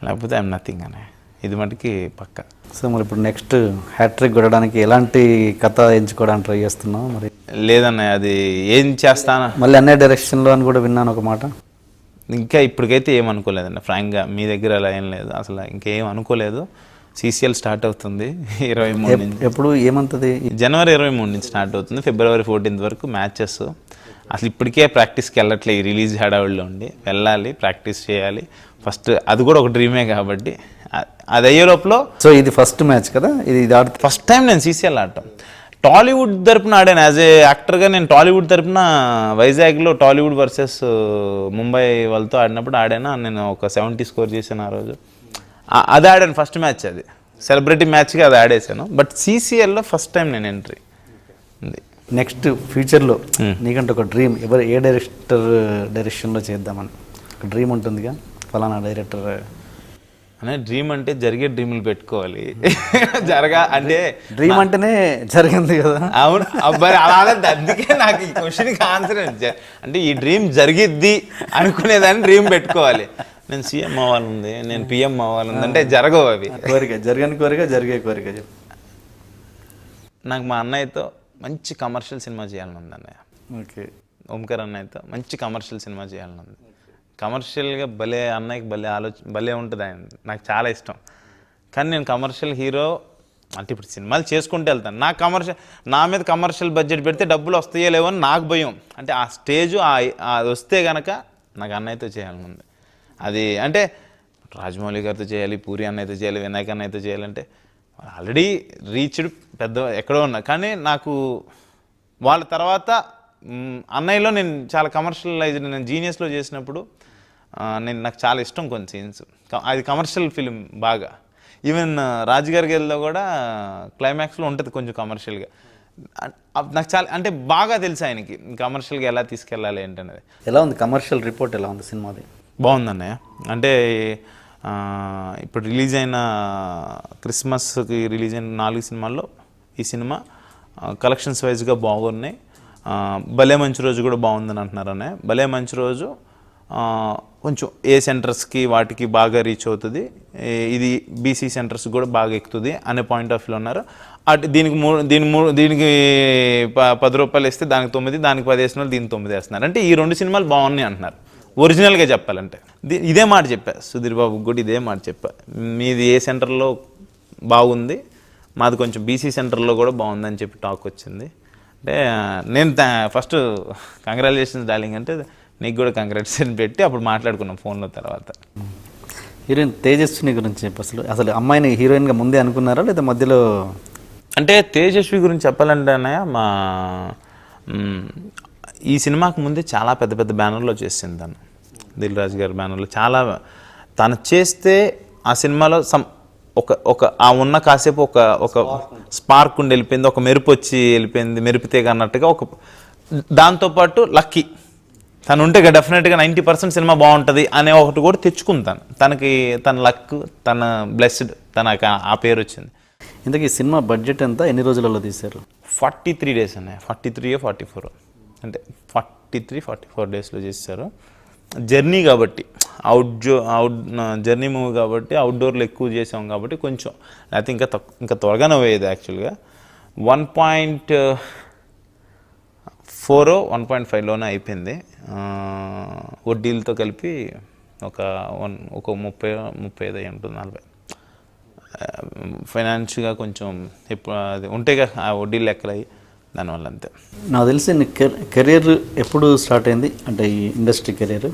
లేకపోతే ఐఎమ్ నథింగ్ అనే ఇది మటుకి పక్క. సో మరి ఇప్పుడు నెక్స్ట్ హ్యాట్రిక్ కొట్టడానికి ఎలాంటి కథ ఎంచుకోవడానికి ట్రై చేస్తున్నావు? మరి లేదన్నయ్య, అది ఏం చేస్తానా మళ్ళీ అన్ని డైరెక్షన్లో అని కూడా విన్నాను ఒక మాట. ఇంకా ఇప్పటికైతే ఏం అనుకోలేదండి ఫ్రాంక్గా, మీ దగ్గర అలా ఏం లేదు, అసలు ఇంకేం అనుకోలేదు. CCL స్టార్ట్ అవుతుంది 23 నుంచి. ఎప్పుడు ఏమంటుంది? జనవరి 23 నుంచి స్టార్ట్ అవుతుంది, ఫిబ్రవరి 14 వరకు మ్యాచెస్. అసలు ఇప్పటికే ప్రాక్టీస్కి వెళ్ళట్లేదు, రిలీజ్ హడావిడిలో ఉండి వెళ్ళాలి, ప్రాక్టీస్ చేయాలి ఫస్ట్. అది కూడా ఒక డ్రీమే కాబట్టి అది అయ్యే లోపల. సో ఇది ఫస్ట్ మ్యాచ్ కదా, ఇది ఫస్ట్ టైం నేను CCL ఆడటం. టాలీవుడ్ తరపున ఆడాను యాజ్ ఏ యాక్టర్గా. నేను టాలీవుడ్ తరపున వైజాగ్లో టాలీవుడ్ వర్సెస్ ముంబై వాళ్ళతో ఆడినప్పుడు ఆడాను. నేను ఒక 70 స్కోర్ చేశాను ఆ రోజు. అది ఆడాను ఫస్ట్ మ్యాచ్, అది సెలబ్రిటీ మ్యాచ్గా అది ఆడేసాను. బట్ సీసీఎల్లో ఫస్ట్ టైం నేను ఎంట్రీ ఉంది. నెక్స్ట్ ఫ్యూచర్లో నీకంటే ఒక డ్రీమ్, ఏ డైరెక్షన్లో చేద్దామని ఒక డ్రీమ్ ఉంటుందిగా, ఫలానా డైరెక్టర్ అనే డ్రీమ్ అంటే జరిగే డ్రీములు పెట్టుకోవాలి. అంటే డ్రీమ్ అంటేనే జరిగింది కదా. అవును అబ్బాయి అలా అందుకే నాకు ఈ క్వశ్చన్కి ఆన్సర్ అంటే ఈ డ్రీమ్ జరిగిద్ది అనుకునేదాన్ని డ్రీమ్ పెట్టుకోవాలి. నేను సీఎం అవ్వాలంది, నేను పిఎం అవ్వాలంది అంటే జరగవు అవి. కోరిక జరగని కోరిక, జరిగే కోరిక చెప్పు. నాకు మా అన్నయ్యతో మంచి కమర్షియల్ సినిమా చేయాలని ఉంది అన్నయ్య. ఓకే. ఓంకార్ అన్నయ్యతో మంచి కమర్షియల్ సినిమా చేయాలని ఉంది. కమర్షియల్గా భలే అన్నయ్యకి భలే ఉంటుంది ఆయన, నాకు చాలా ఇష్టం. కానీ నేను కమర్షియల్ హీరో అంటే ఇప్పుడు సినిమాలు చేసుకుంటూ వెళ్తాను. నా మీద కమర్షియల్ బడ్జెట్ పెడితే డబ్బులు వస్తాయో లేవో అని నాకు భయం. అంటే ఆ స్టేజు అది వస్తే కనుక నాకు అన్నయ్యతో చేయాలని ఉంది. అది అంటే రాజమౌళి గారితో చేయాలి, పూరి అన్నయ్యతో చేయాలి, వినాయక్ అన్నయ్యతో చేయాలంటే ఆల్రెడీ రీచ్డ్ పెద్ద ఎక్కడో ఉన్నా. కానీ నాకు వాళ్ళ తర్వాత అన్నయ్యలో నేను చాలా కమర్షియలైజ్డ్, నేను జీనియస్లో చేసినప్పుడు నాకు చాలా ఇష్టం కొన్ని సీన్స్. అది కమర్షియల్ ఫిలిం బాగా. ఈవెన్ రాజుగారి గదిలో కూడా క్లైమాక్స్లో ఉంటుంది కొంచెం కమర్షియల్గా. నాకు చాలా అంటే బాగా తెలుసు ఆయనకి కమర్షియల్గా ఎలా తీసుకెళ్ళాలి ఏంటనేది. ఎలా ఉంది కమర్షియల్ రిపోర్ట్, ఎలా ఉంది సినిమాది? బాగుంది అన్నయ్య. అంటే ఇప్పుడు రిలీజ్ అయిన క్రిస్మస్కి రిలీజ్ అయిన 4 సినిమాల్లో ఈ సినిమా కలెక్షన్స్ వైజ్గా బాగున్నాయి. భలే మంచి రోజు కూడా బాగుందని అంటున్నారు అన్నయ్య. భలే మంచి రోజు కొంచెం ఏ సెంటర్స్కి వాటికి బాగా రీచ్ అవుతుంది, ఇది బీసీ సెంటర్స్కి కూడా బాగా ఎక్కుతుంది అనే పాయింట్ ఆఫ్ వ్యూలో ఉన్నారు. దీనికి 10 రూపాయలు ఇస్తే దానికి 9, దానికి 10 వేసిన వాళ్ళు దీనికి 9 వేస్తున్నారు. అంటే ఈ 2 సినిమాలు బాగున్నాయి అంటున్నారు ఒరిజినల్గా చెప్పాలంటే. ఇదే మాట చెప్పా సుధీర్ బాబుకి కూడా, ఇదే మాట చెప్పా. మీది ఏ సెంటర్లో బాగుంది, మాది కొంచెం బీసీ సెంటర్లో కూడా బాగుందని చెప్పి టాక్ వచ్చింది. అంటే నేను ఫస్ట్ కంగ్రాచులేషన్స్ డార్లింగ్ అంటే నీకు కూడా కంగ్రాచులేషన్ పెట్టి అప్పుడు మాట్లాడుకున్నాం ఫోన్లో. తర్వాత హీరోయిన్ తేజస్విని గురించి చెప్పు. అసలు అమ్మాయిని హీరోయిన్గా ముందే అనుకున్నారా లేదా మధ్యలో? అంటే తేజస్వి గురించి చెప్పాలంటే అన్నయ్య, ఈ సినిమాకి ముందే చాలా పెద్ద పెద్ద బ్యానర్లో చేసింది తను. దిల్ రాజు గారి బ్యానర్లో చాలా తను చేస్తే ఆ సినిమాలో ఆ ఉన్న కాసేపు ఒక స్పార్క్ ఉండి వెళ్ళిపోయింది, ఒక మెరుపు వచ్చి వెళ్ళిపోయింది, మెరుపుతేగా అన్నట్టుగా. దాంతోపాటు లక్కీ తను ఉంటే డెఫినెట్గా 90% సినిమా బాగుంటుంది అనే ఒకటి కూడా తెచ్చుకుంటాను. తన లక్, తన బ్లెస్డ్, తనకు ఆ పేరు వచ్చింది. ఇంతకీ సినిమా బడ్జెట్ ఎంత, ఎన్ని రోజులలో తీశారు? 43 days అన్నాయి. 43-44 అంటే 43-44 daysలో చేశారు. జర్నీ కాబట్టి జర్నీ మూవీ కాబట్టి అవుట్డోర్లో ఎక్కువ చేసాం కాబట్టి కొంచెం, లేకపోతే ఇంకా త్వరగానే పోయేది యాక్చువల్గా. 1.4 1.5లోనే అయిపోయింది. వడ్డీలతో కలిపి ఒక 30-35 ఉంటుంది, 40. ఫైనాన్షియల్గా కొంచెం అది ఉంటాయి కదా ఆ వడ్డీలు లెక్కలయ్యి, దానివల్ల అంతే. నాకు తెలిసి నీ కెరీర్ ఎప్పుడు స్టార్ట్ అయింది అంటే ఈ ఇండస్ట్రీ కెరీర్?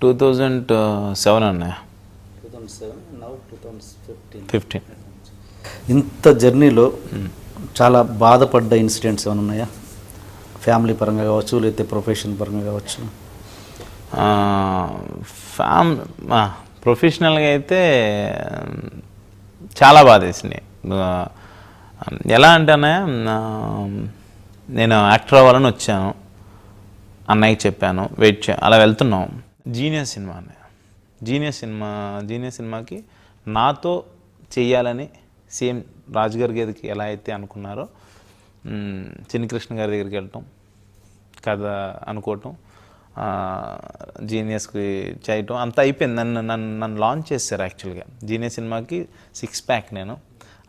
2007 అన్నయ్య. 2015. ఇంత జర్నీలో చాలా బాధపడ్డ ఇన్సిడెంట్స్ ఏమైనా ఉన్నాయా? ఫ్యామిలీ పరంగా కావచ్చు, లేకపోతే ప్రొఫెషన్ పరంగా కావచ్చు. ప్రొఫెషనల్గా అయితే చాలా బాధ వేసినాయి. ఎలా అంటే నేను యాక్టర్ అవ్వాలని వచ్చాను, అన్నయ్యకి చెప్పాను, అలా వెళ్తున్నాం. జీనియస్ సినిమా అన్నయ్య. జీనియస్ సినిమాకి నాతో చెయ్యాలని సేమ్ రాజుగారి గదికి ఎలా అయితే అనుకున్నారో చిన్ని కృష్ణ గారి దగ్గరికి వెళ్ళటం, కథ అనుకోవటం, జీనియస్కి చేయటం అంతా అయిపోయింది. నన్ను లాంచ్ చేశారు యాక్చువల్గా. జీనియస్ సినిమాకి 6 pack నేను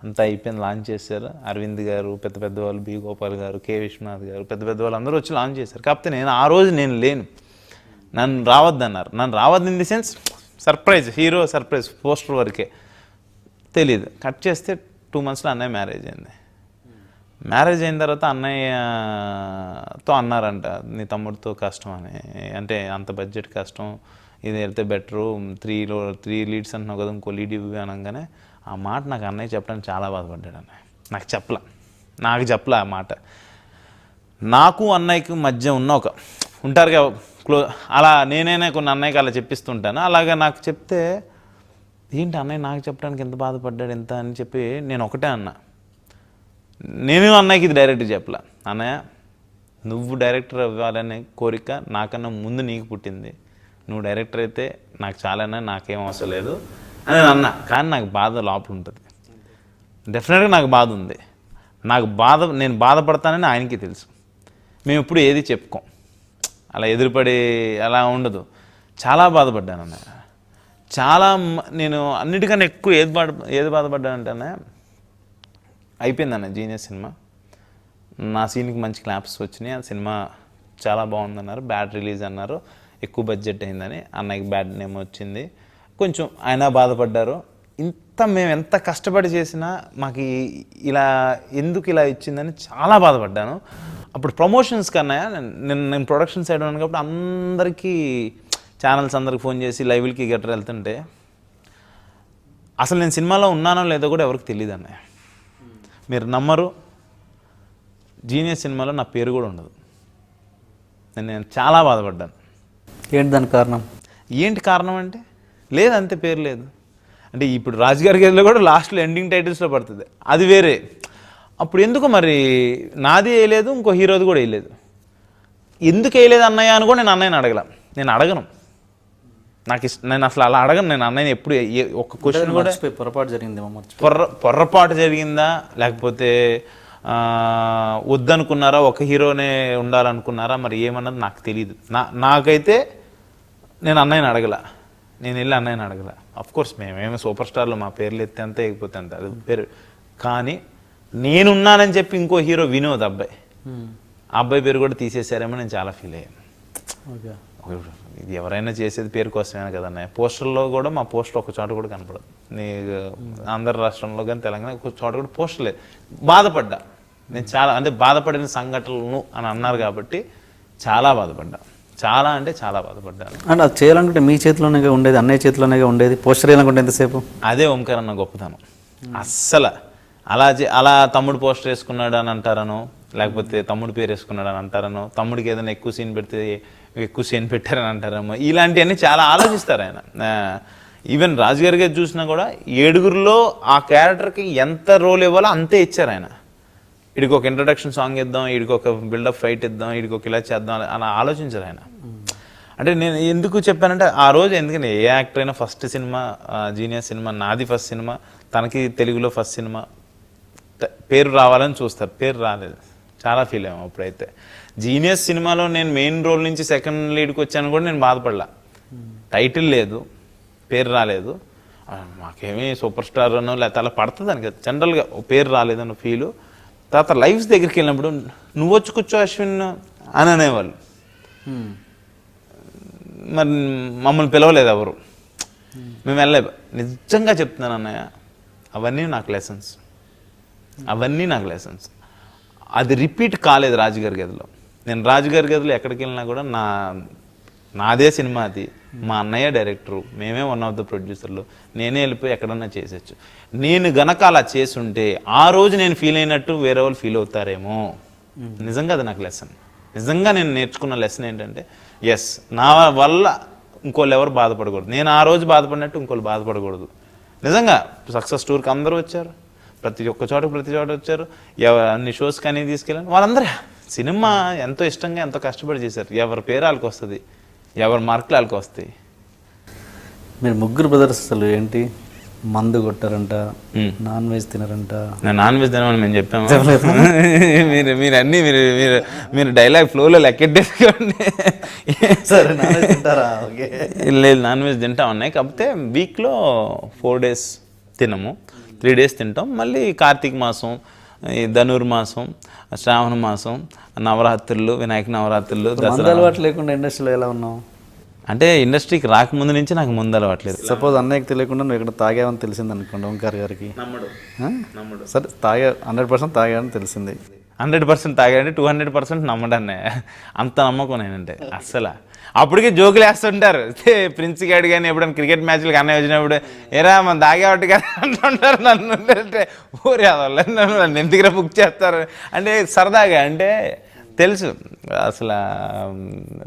అంతా అయిపోయింది, లాంచ్ చేశారు. అరవింద్ గారు, పెద్ద వాళ్ళు, బి గోపాల్ గారు, కె విశ్వనాథ్ గారు, పెద్ద వాళ్ళు అందరూ వచ్చి లాంచ్ చేశారు. కాకపోతే ఆ రోజు నేను లేను, నన్ను రావద్దన్నారు. నన్ను రావద్దు in the sense surprise, hero surprise, poster వరకే తెలీదు. కట్ చేస్తే 2 monthsలో అన్నయ్య మ్యారేజ్ అయింది. మ్యారేజ్ అయిన తర్వాత అన్నయ్యతో అన్నారంట, నీ తమ్ముడితో కష్టం అని. అంటే అంత బడ్జెట్ కష్టం, ఇది వెళ్తే బెటరు, 3 leads అంటున్నావు కదా, ఇంకో లీడ్ ఇవ్వి అనగానే ఆ మాట నాకు అన్నయ్య చెప్పడానికి చాలా బాధపడ్డాడు. అన్నయ్య నాకు చెప్పలా ఆ మాట. నాకు అన్నయ్యకి మధ్య ఉన్న ఉంటారుగా అలా నేనే కొన్ని అన్నయ్యకి అలా చెప్పిస్తుంటాను. అలాగా నాకు చెప్తే ఏంటి అన్నయ్య నాకు చెప్పడానికి ఎంత బాధపడ్డాడు ఎంత అని చెప్పి నేను ఒకటే అన్నా. నేను అన్నయ్యకి ఇది డైరెక్ట్ చెప్పలా, అన్నయ్య నువ్వు డైరెక్టర్ అవ్వాలనే కోరిక నాకన్నా ముందు నీకు పుట్టింది, నువ్వు డైరెక్టర్ అయితే నాకు చాలానే, నాకేం అవసరం లేదు అని నేను అన్నా. కానీ నాకు బాధ లోపల ఉంటుంది, డెఫినెట్గా నాకు బాధ ఉంది. నేను బాధపడతానని ఆయనకి తెలుసు. మేము ఎప్పుడు ఏది చెప్పుకోం, అలా ఎదురుపడి అలా ఉండదు. చాలా బాధపడ్డాను అన్నయ్య, చాలా. నేను అన్నిటికన్నా ఎక్కువ ఏది బాధపడ్డానంటే అయిపోయిందన్న జీనియస్ సినిమా, నా సీన్కి మంచి క్లాప్స్ వచ్చినాయి, ఆ సినిమా చాలా బాగుందన్నారు, బ్యాడ్ రిలీజ్ అన్నారు, ఎక్కువ బడ్జెట్ అయిందని, అన్నయ్యకి బ్యాడ్ నేమ్ వచ్చింది, కొంచెం ఆయన బాధపడ్డారు. మేము ఎంత కష్టపడి చేసినా మాకు ఎందుకు ఇలా ఇచ్చిందని చాలా బాధపడ్డాను. అప్పుడు ప్రమోషన్స్ కన్నా నేను ప్రొడక్షన్ సైడ్ ఉన్నాను కాబట్టి అందరికీ ఛానల్స్ అందరికి ఫోన్ చేసి లైవ్లకి గట్రా వెళ్తుంటే అసలు నేను సినిమాలో ఉన్నానో లేదో కూడా ఎవరికి తెలియదు అన్నయ్య. మీరు నమ్మరు, జీనియస్ సినిమాలో నా పేరు కూడా ఉండదు. నేను చాలా బాధపడ్డాను. ఏంటి దాని కారణం? ఏంటి కారణం అంటే లేదంతే, పేరు లేదు. అంటే ఇప్పుడు రాజుగారి గదిలో కూడా లాస్ట్లో ఎండింగ్ టైటిల్స్లో పడుతుంది, అది వేరే. అప్పుడు ఎందుకు మరి నాది వేయలేదు, ఇంకో హీరోది కూడా వేయలేదు, ఎందుకు వేయలేదు అన్నయ్య అని కూడా నేను అన్నయ్యని అడగను. నేను అసలు అలా అడగను. నేను అన్నయ్యని ఎప్పుడు ఒక్క క్వశ్చన్ కూడా పొర్రపాటు జరిగిందా లేకపోతే వద్దనుకున్నారా, ఒక హీరోనే ఉండాలనుకున్నారా, మరి ఏమన్నది నాకు తెలియదు. నాకైతే నేను అన్నయ్యని అడగల, నేను వెళ్ళి అన్నయ్యని అడగల. అఫ్కోర్స్ మేమేమో సూపర్ స్టార్లు, మా పేర్లు ఎత్తే అంతే ఎగిపోతే అంత అది పేరు. కానీ నేనున్నానని చెప్పి ఇంకో హీరో వినోద్ అబ్బాయి, ఆ అబ్బాయి పేరు కూడా తీసేశారేమో నేను చాలా ఫీల్ అయ్యాను. ఇది ఎవరైనా చేసేది పేరు కోసమే కదన్నయ్య. పోస్టర్లో కూడా మా పోస్టర్ ఒక చోట కూడా కనపడదు. ఆంధ్ర రాష్ట్రంలో కానీ తెలంగాణ ఒక చోట కూడా పోస్టర్ లేదు. బాధపడ్డా నేను చాలా, అంటే బాధపడిన సంఘటనలు అని అన్నారు కాబట్టి చాలా బాధపడ్డా, చాలా అంటే చాలా బాధపడ్డాను. అంటే అది చేయాలనుకుంటే మీ చేతిలోనే ఉండేది, అన్నయ్య చేతిలోనే ఉండేది. పోస్టర్ వేయాలనుకుంటే ఎంతసేపు? అదే ఓంకార్ అన్న గొప్పతనం. అస్సలు అలా తమ్ముడు పోస్టర్ వేసుకున్నాడు అని అంటారనో, లేకపోతే తమ్ముడు పేరు వేసుకున్నాడు అని అంటారనో, తమ్ముడికి ఏదైనా ఎక్కువ సీన్ పెడితే ఎక్కువ సీన్ పెట్టారని అంటారేమో, ఇలాంటివన్నీ చాలా ఆలోచిస్తారు ఆయన. ఈవెన్ రాజుగారి గారు చూసినా కూడా 7గురిలో ఆ క్యారెక్టర్కి ఎంత రోల్ ఇవ్వాలో అంతే ఇచ్చారు ఆయన. వీడికి ఒక ఇంట్రడక్షన్ సాంగ్ ఇద్దాం, వీడికి ఒక బిల్డప్ ఫైట్ ఇద్దాం, వీడికి ఒక ఇలా చేద్దాం అలా ఆలోచించారు ఆయన. అంటే నేను ఎందుకు చెప్పానంటే ఆ రోజు, ఎందుకంటే ఏ యాక్టర్ అయినా ఫస్ట్ సినిమా జీనియస్ సినిమా, నాది ఫస్ట్ సినిమా, తనకి తెలుగులో ఫస్ట్ సినిమా, పేరు రావాలని చూస్తారు, పేరు రాలేదు. చాలా ఫీల్ అయ్యాము అప్పుడైతే. జీనియస్ సినిమాలో నేను మెయిన్ రోల్ నుంచి సెకండ్ లీడ్కి వచ్చాను కూడా నేను బాధపడలా. టైటిల్ లేదు, పేరు రాలేదు, మాకేమీ సూపర్ స్టార్ అనో లేకపోతే అలా పడుతుంది అని కదా, జనరల్గా పేరు రాలేదన్న ఫీలు. తర్వాత లైవ్స్ దగ్గరికి వెళ్ళినప్పుడు నువ్వు వచ్చి కూర్చో అశ్విన్ అని అనేవాళ్ళు. మరి మమ్మల్ని పిలవలేదు ఎవరు, మేము వెళ్ళే. నిజంగా చెప్తున్నాను అన్నయ్య, అవన్నీ నాకు లెసన్స్. అది రిపీట్ కాలేదు రాజుగారి గదిలో. నేను రాజుగారి గదిలో ఎక్కడికి వెళ్ళినా కూడా నాదే సినిమా, అది మా అన్నయ్య డైరెక్టరు, మేమే వన్ ఆఫ్ ద ప్రొడ్యూసర్లు, నేనే వెళ్ళిపోయి ఎక్కడన్నా చేసేచ్చు. నేను గనక అలా చేసుంటే ఆ రోజు నేను ఫీల్ అయినట్టు వేరే వాళ్ళు ఫీల్ అవుతారేమో. నిజంగా అది నాకు లెసన్. నిజంగా నేను నేర్చుకున్న లెసన్ ఏంటంటే, ఎస్, నా వల్ల ఇంకోళ్ళు ఎవరు బాధపడకూడదు, నేను ఆ రోజు బాధపడినట్టు ఇంకోళ్ళు బాధపడకూడదు. నిజంగా సక్సెస్ టూర్కి అందరూ వచ్చారు, ప్రతి చోట వచ్చారు, అన్ని షోస్ కానీ తీసుకెళ్ళాను. వాళ్ళందరూ సినిమా ఎంతో ఇష్టంగా ఎంతో కష్టపడి చేశారు. ఎవరి పేరు వాళ్ళకి వస్తుంది, ఎవరి మార్కులు వాళ్ళకి వస్తాయి. మీరు ముగ్గురు బ్రదర్స్ అసలు ఏంటి, మందు కొట్టారంట, నాన్ వెజ్ తినారంట? నేను నాన్ వెజ్ తినమని మేము చెప్పాము. మీరు అన్నీ మీరు డైలాగ్ ఫ్లోలో లెక్కెట్టేసుకోండి. సరే, నాన్ వెజ్ తింటారా? లేదు, నాన్ వెజ్ తింటా ఉన్నాయి. కాకపోతే వీక్లో 4 days తినము, 3 days తింటాం. మళ్ళీ కార్తీక మాసం, ఈ ధనుర్మాసం, శ్రావణ మాసం, నవరాత్రులు, వినాయక నవరాత్రులు, దసరా. అలవాటు లేకుండా ఇండస్ట్రీలో ఎలా ఉన్నావు? అంటే ఇండస్ట్రీకి రాకముందు నుంచి నాకు ముందు అలవాట్లేదు. సపోజ్ అన్నయ్యకి తెలియకుండా నువ్వు ఇక్కడ తాగావని తెలిసింది అనుకోండి ఓంకార్ గారికి. సరే, 100% తాగావని తెలిసింది. 100% తాగాడంటే 200% నమ్మడాన్ని, అంత నమ్మకం నేనంటే అస్సలు. అప్పటికే జోకులు వేస్తుంటారు ప్రిన్స్ గారు కానీ, ఎప్పుడైనా క్రికెట్ మ్యాచ్లకు అన్నయ్య వచ్చినప్పుడు ఏరా మనం తాగేవాటి కదా అంటుంటారు నన్ను. అంటే ఊరే నన్ను ఎందుకు బుక్ చేస్తారు అంటే సరదాగా. అంటే తెలుసు అసలు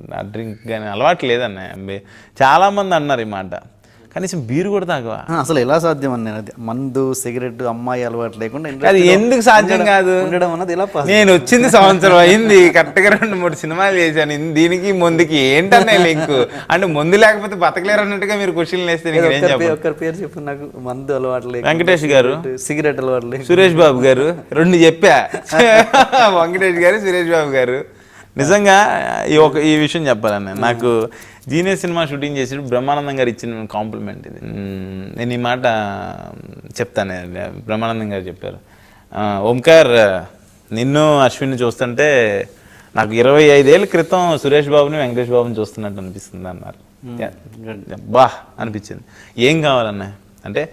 నా డ్రింక్ కానీ అలవాటు లేదన్నయ్య. చాలామంది అన్నారు ఈ మాట, కనీసం బీరు కూడా తాగవా? అసలు ఎలా సాధ్యం అని నేను అది మందు సిగరెట్ అమ్మాయి అలవాటు లేకుండా అది ఎందుకు సాధ్యం కాదు ఉండడం అన్నది ఎలా నేను వచ్చింది సంవత్సరం అయింది, కరెక్ట్గా 2-3 సినిమాలు చేశాను, దీనికి ముందుకి ఏంటన్నా లింక్ అంటే ముందు లేకపోతే బతకలేరు అన్నట్టుగా మీరు క్వశ్చన్లు వేస్తే ఒక్కరి పేరు చెప్పు నాకు. మందు అలవాటు లేదు, వెంకటేష్ గారు. సిగరెట్ అలవాటు లేదు, సురేష్ బాబు గారు. 2 చెప్పా, వెంకటేష్ గారు, సురేష్ బాబు గారు. నిజంగా ఈ విషయం చెప్పాలన్న, నాకు జీనియస్ సినిమా షూటింగ్ చేసి బ్రహ్మానందం గారు ఇచ్చిన కాంప్లిమెంట్ ఇది. నేను ఈ మాట చెప్తాను, బ్రహ్మానందం గారు చెప్పారు, ఓంకార్ నిన్ను అశ్విన్ని చూస్తుంటే నాకు 25 ఏళ్ళ క్రితం సురేష్ బాబుని వెంకటేష్ బాబుని చూస్తున్నట్టు అనిపిస్తుంది అన్నారు. బా అనిపించింది. ఏం కావాలన్నా అంటే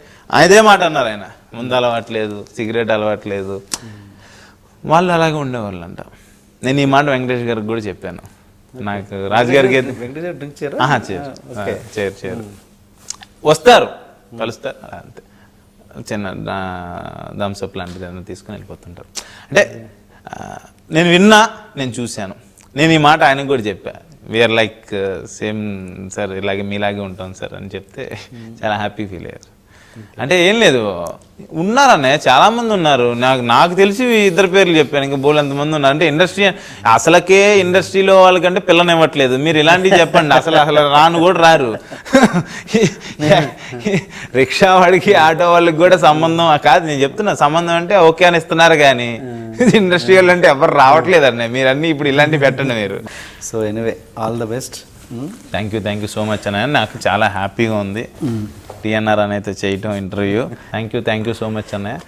అదే మాట అన్నారు ఆయన, ముందు అలవాట్లేదు, సిగరెట్ అలవాట్లేదు, వాళ్ళు అలాగే ఉండేవాళ్ళు అంట. నేను ఈ మాట వెంకటేష్ గారికి కూడా చెప్పాను. నాకు రాజుగారికి చేరు వస్తారు, కలుస్తారు, అంతే, చిన్న థమ్స్అప్ లాంటిది ఏదైనా తీసుకొని వెళ్ళిపోతుంటారు. అంటే నేను విన్నా, నేను చూశాను. నేను ఈ మాట ఆయనకు కూడా చెప్పా, వీఆర్ లైక్ సేమ్ సార్, ఇలాగే మీలాగే ఉంటాం సార్ అని చెప్తే చాలా హ్యాపీ ఫీల్ అయ్యారు. అంటే ఏం లేదు, ఉన్నారనే చాలామంది ఉన్నారు, నాకు తెలిసి 2 పేర్లు చెప్పాను, ఇంకా బోల్ ఎంతమంది ఉన్నారు. అంటే అసలకే ఇండస్ట్రీలో వాళ్ళకంటే పిల్లనివ్వట్లేదు, మీరు ఇలాంటివి చెప్పండి, అసలు రాను కూడా రారు. రిక్షా వాడికి ఆటో వాళ్ళకి కూడా సంబంధం కాదు, నేను చెప్తున్నా, సంబంధం అంటే ఓకే అని ఇస్తున్నారు, కానీ ఇండస్ట్రీ వాళ్ళు అంటే ఎవరు రావట్లేదు అన్న. మీరు అన్నీ ఇప్పుడు ఇలాంటివి పెట్టండి మీరు. So anyway, all the best. Thank you so much అన్న, నాకు చాలా హ్యాపీగా ఉంది టీఎన్ఆర్ అనేది చేయటం interview. Thank you so much అన్నయ్య.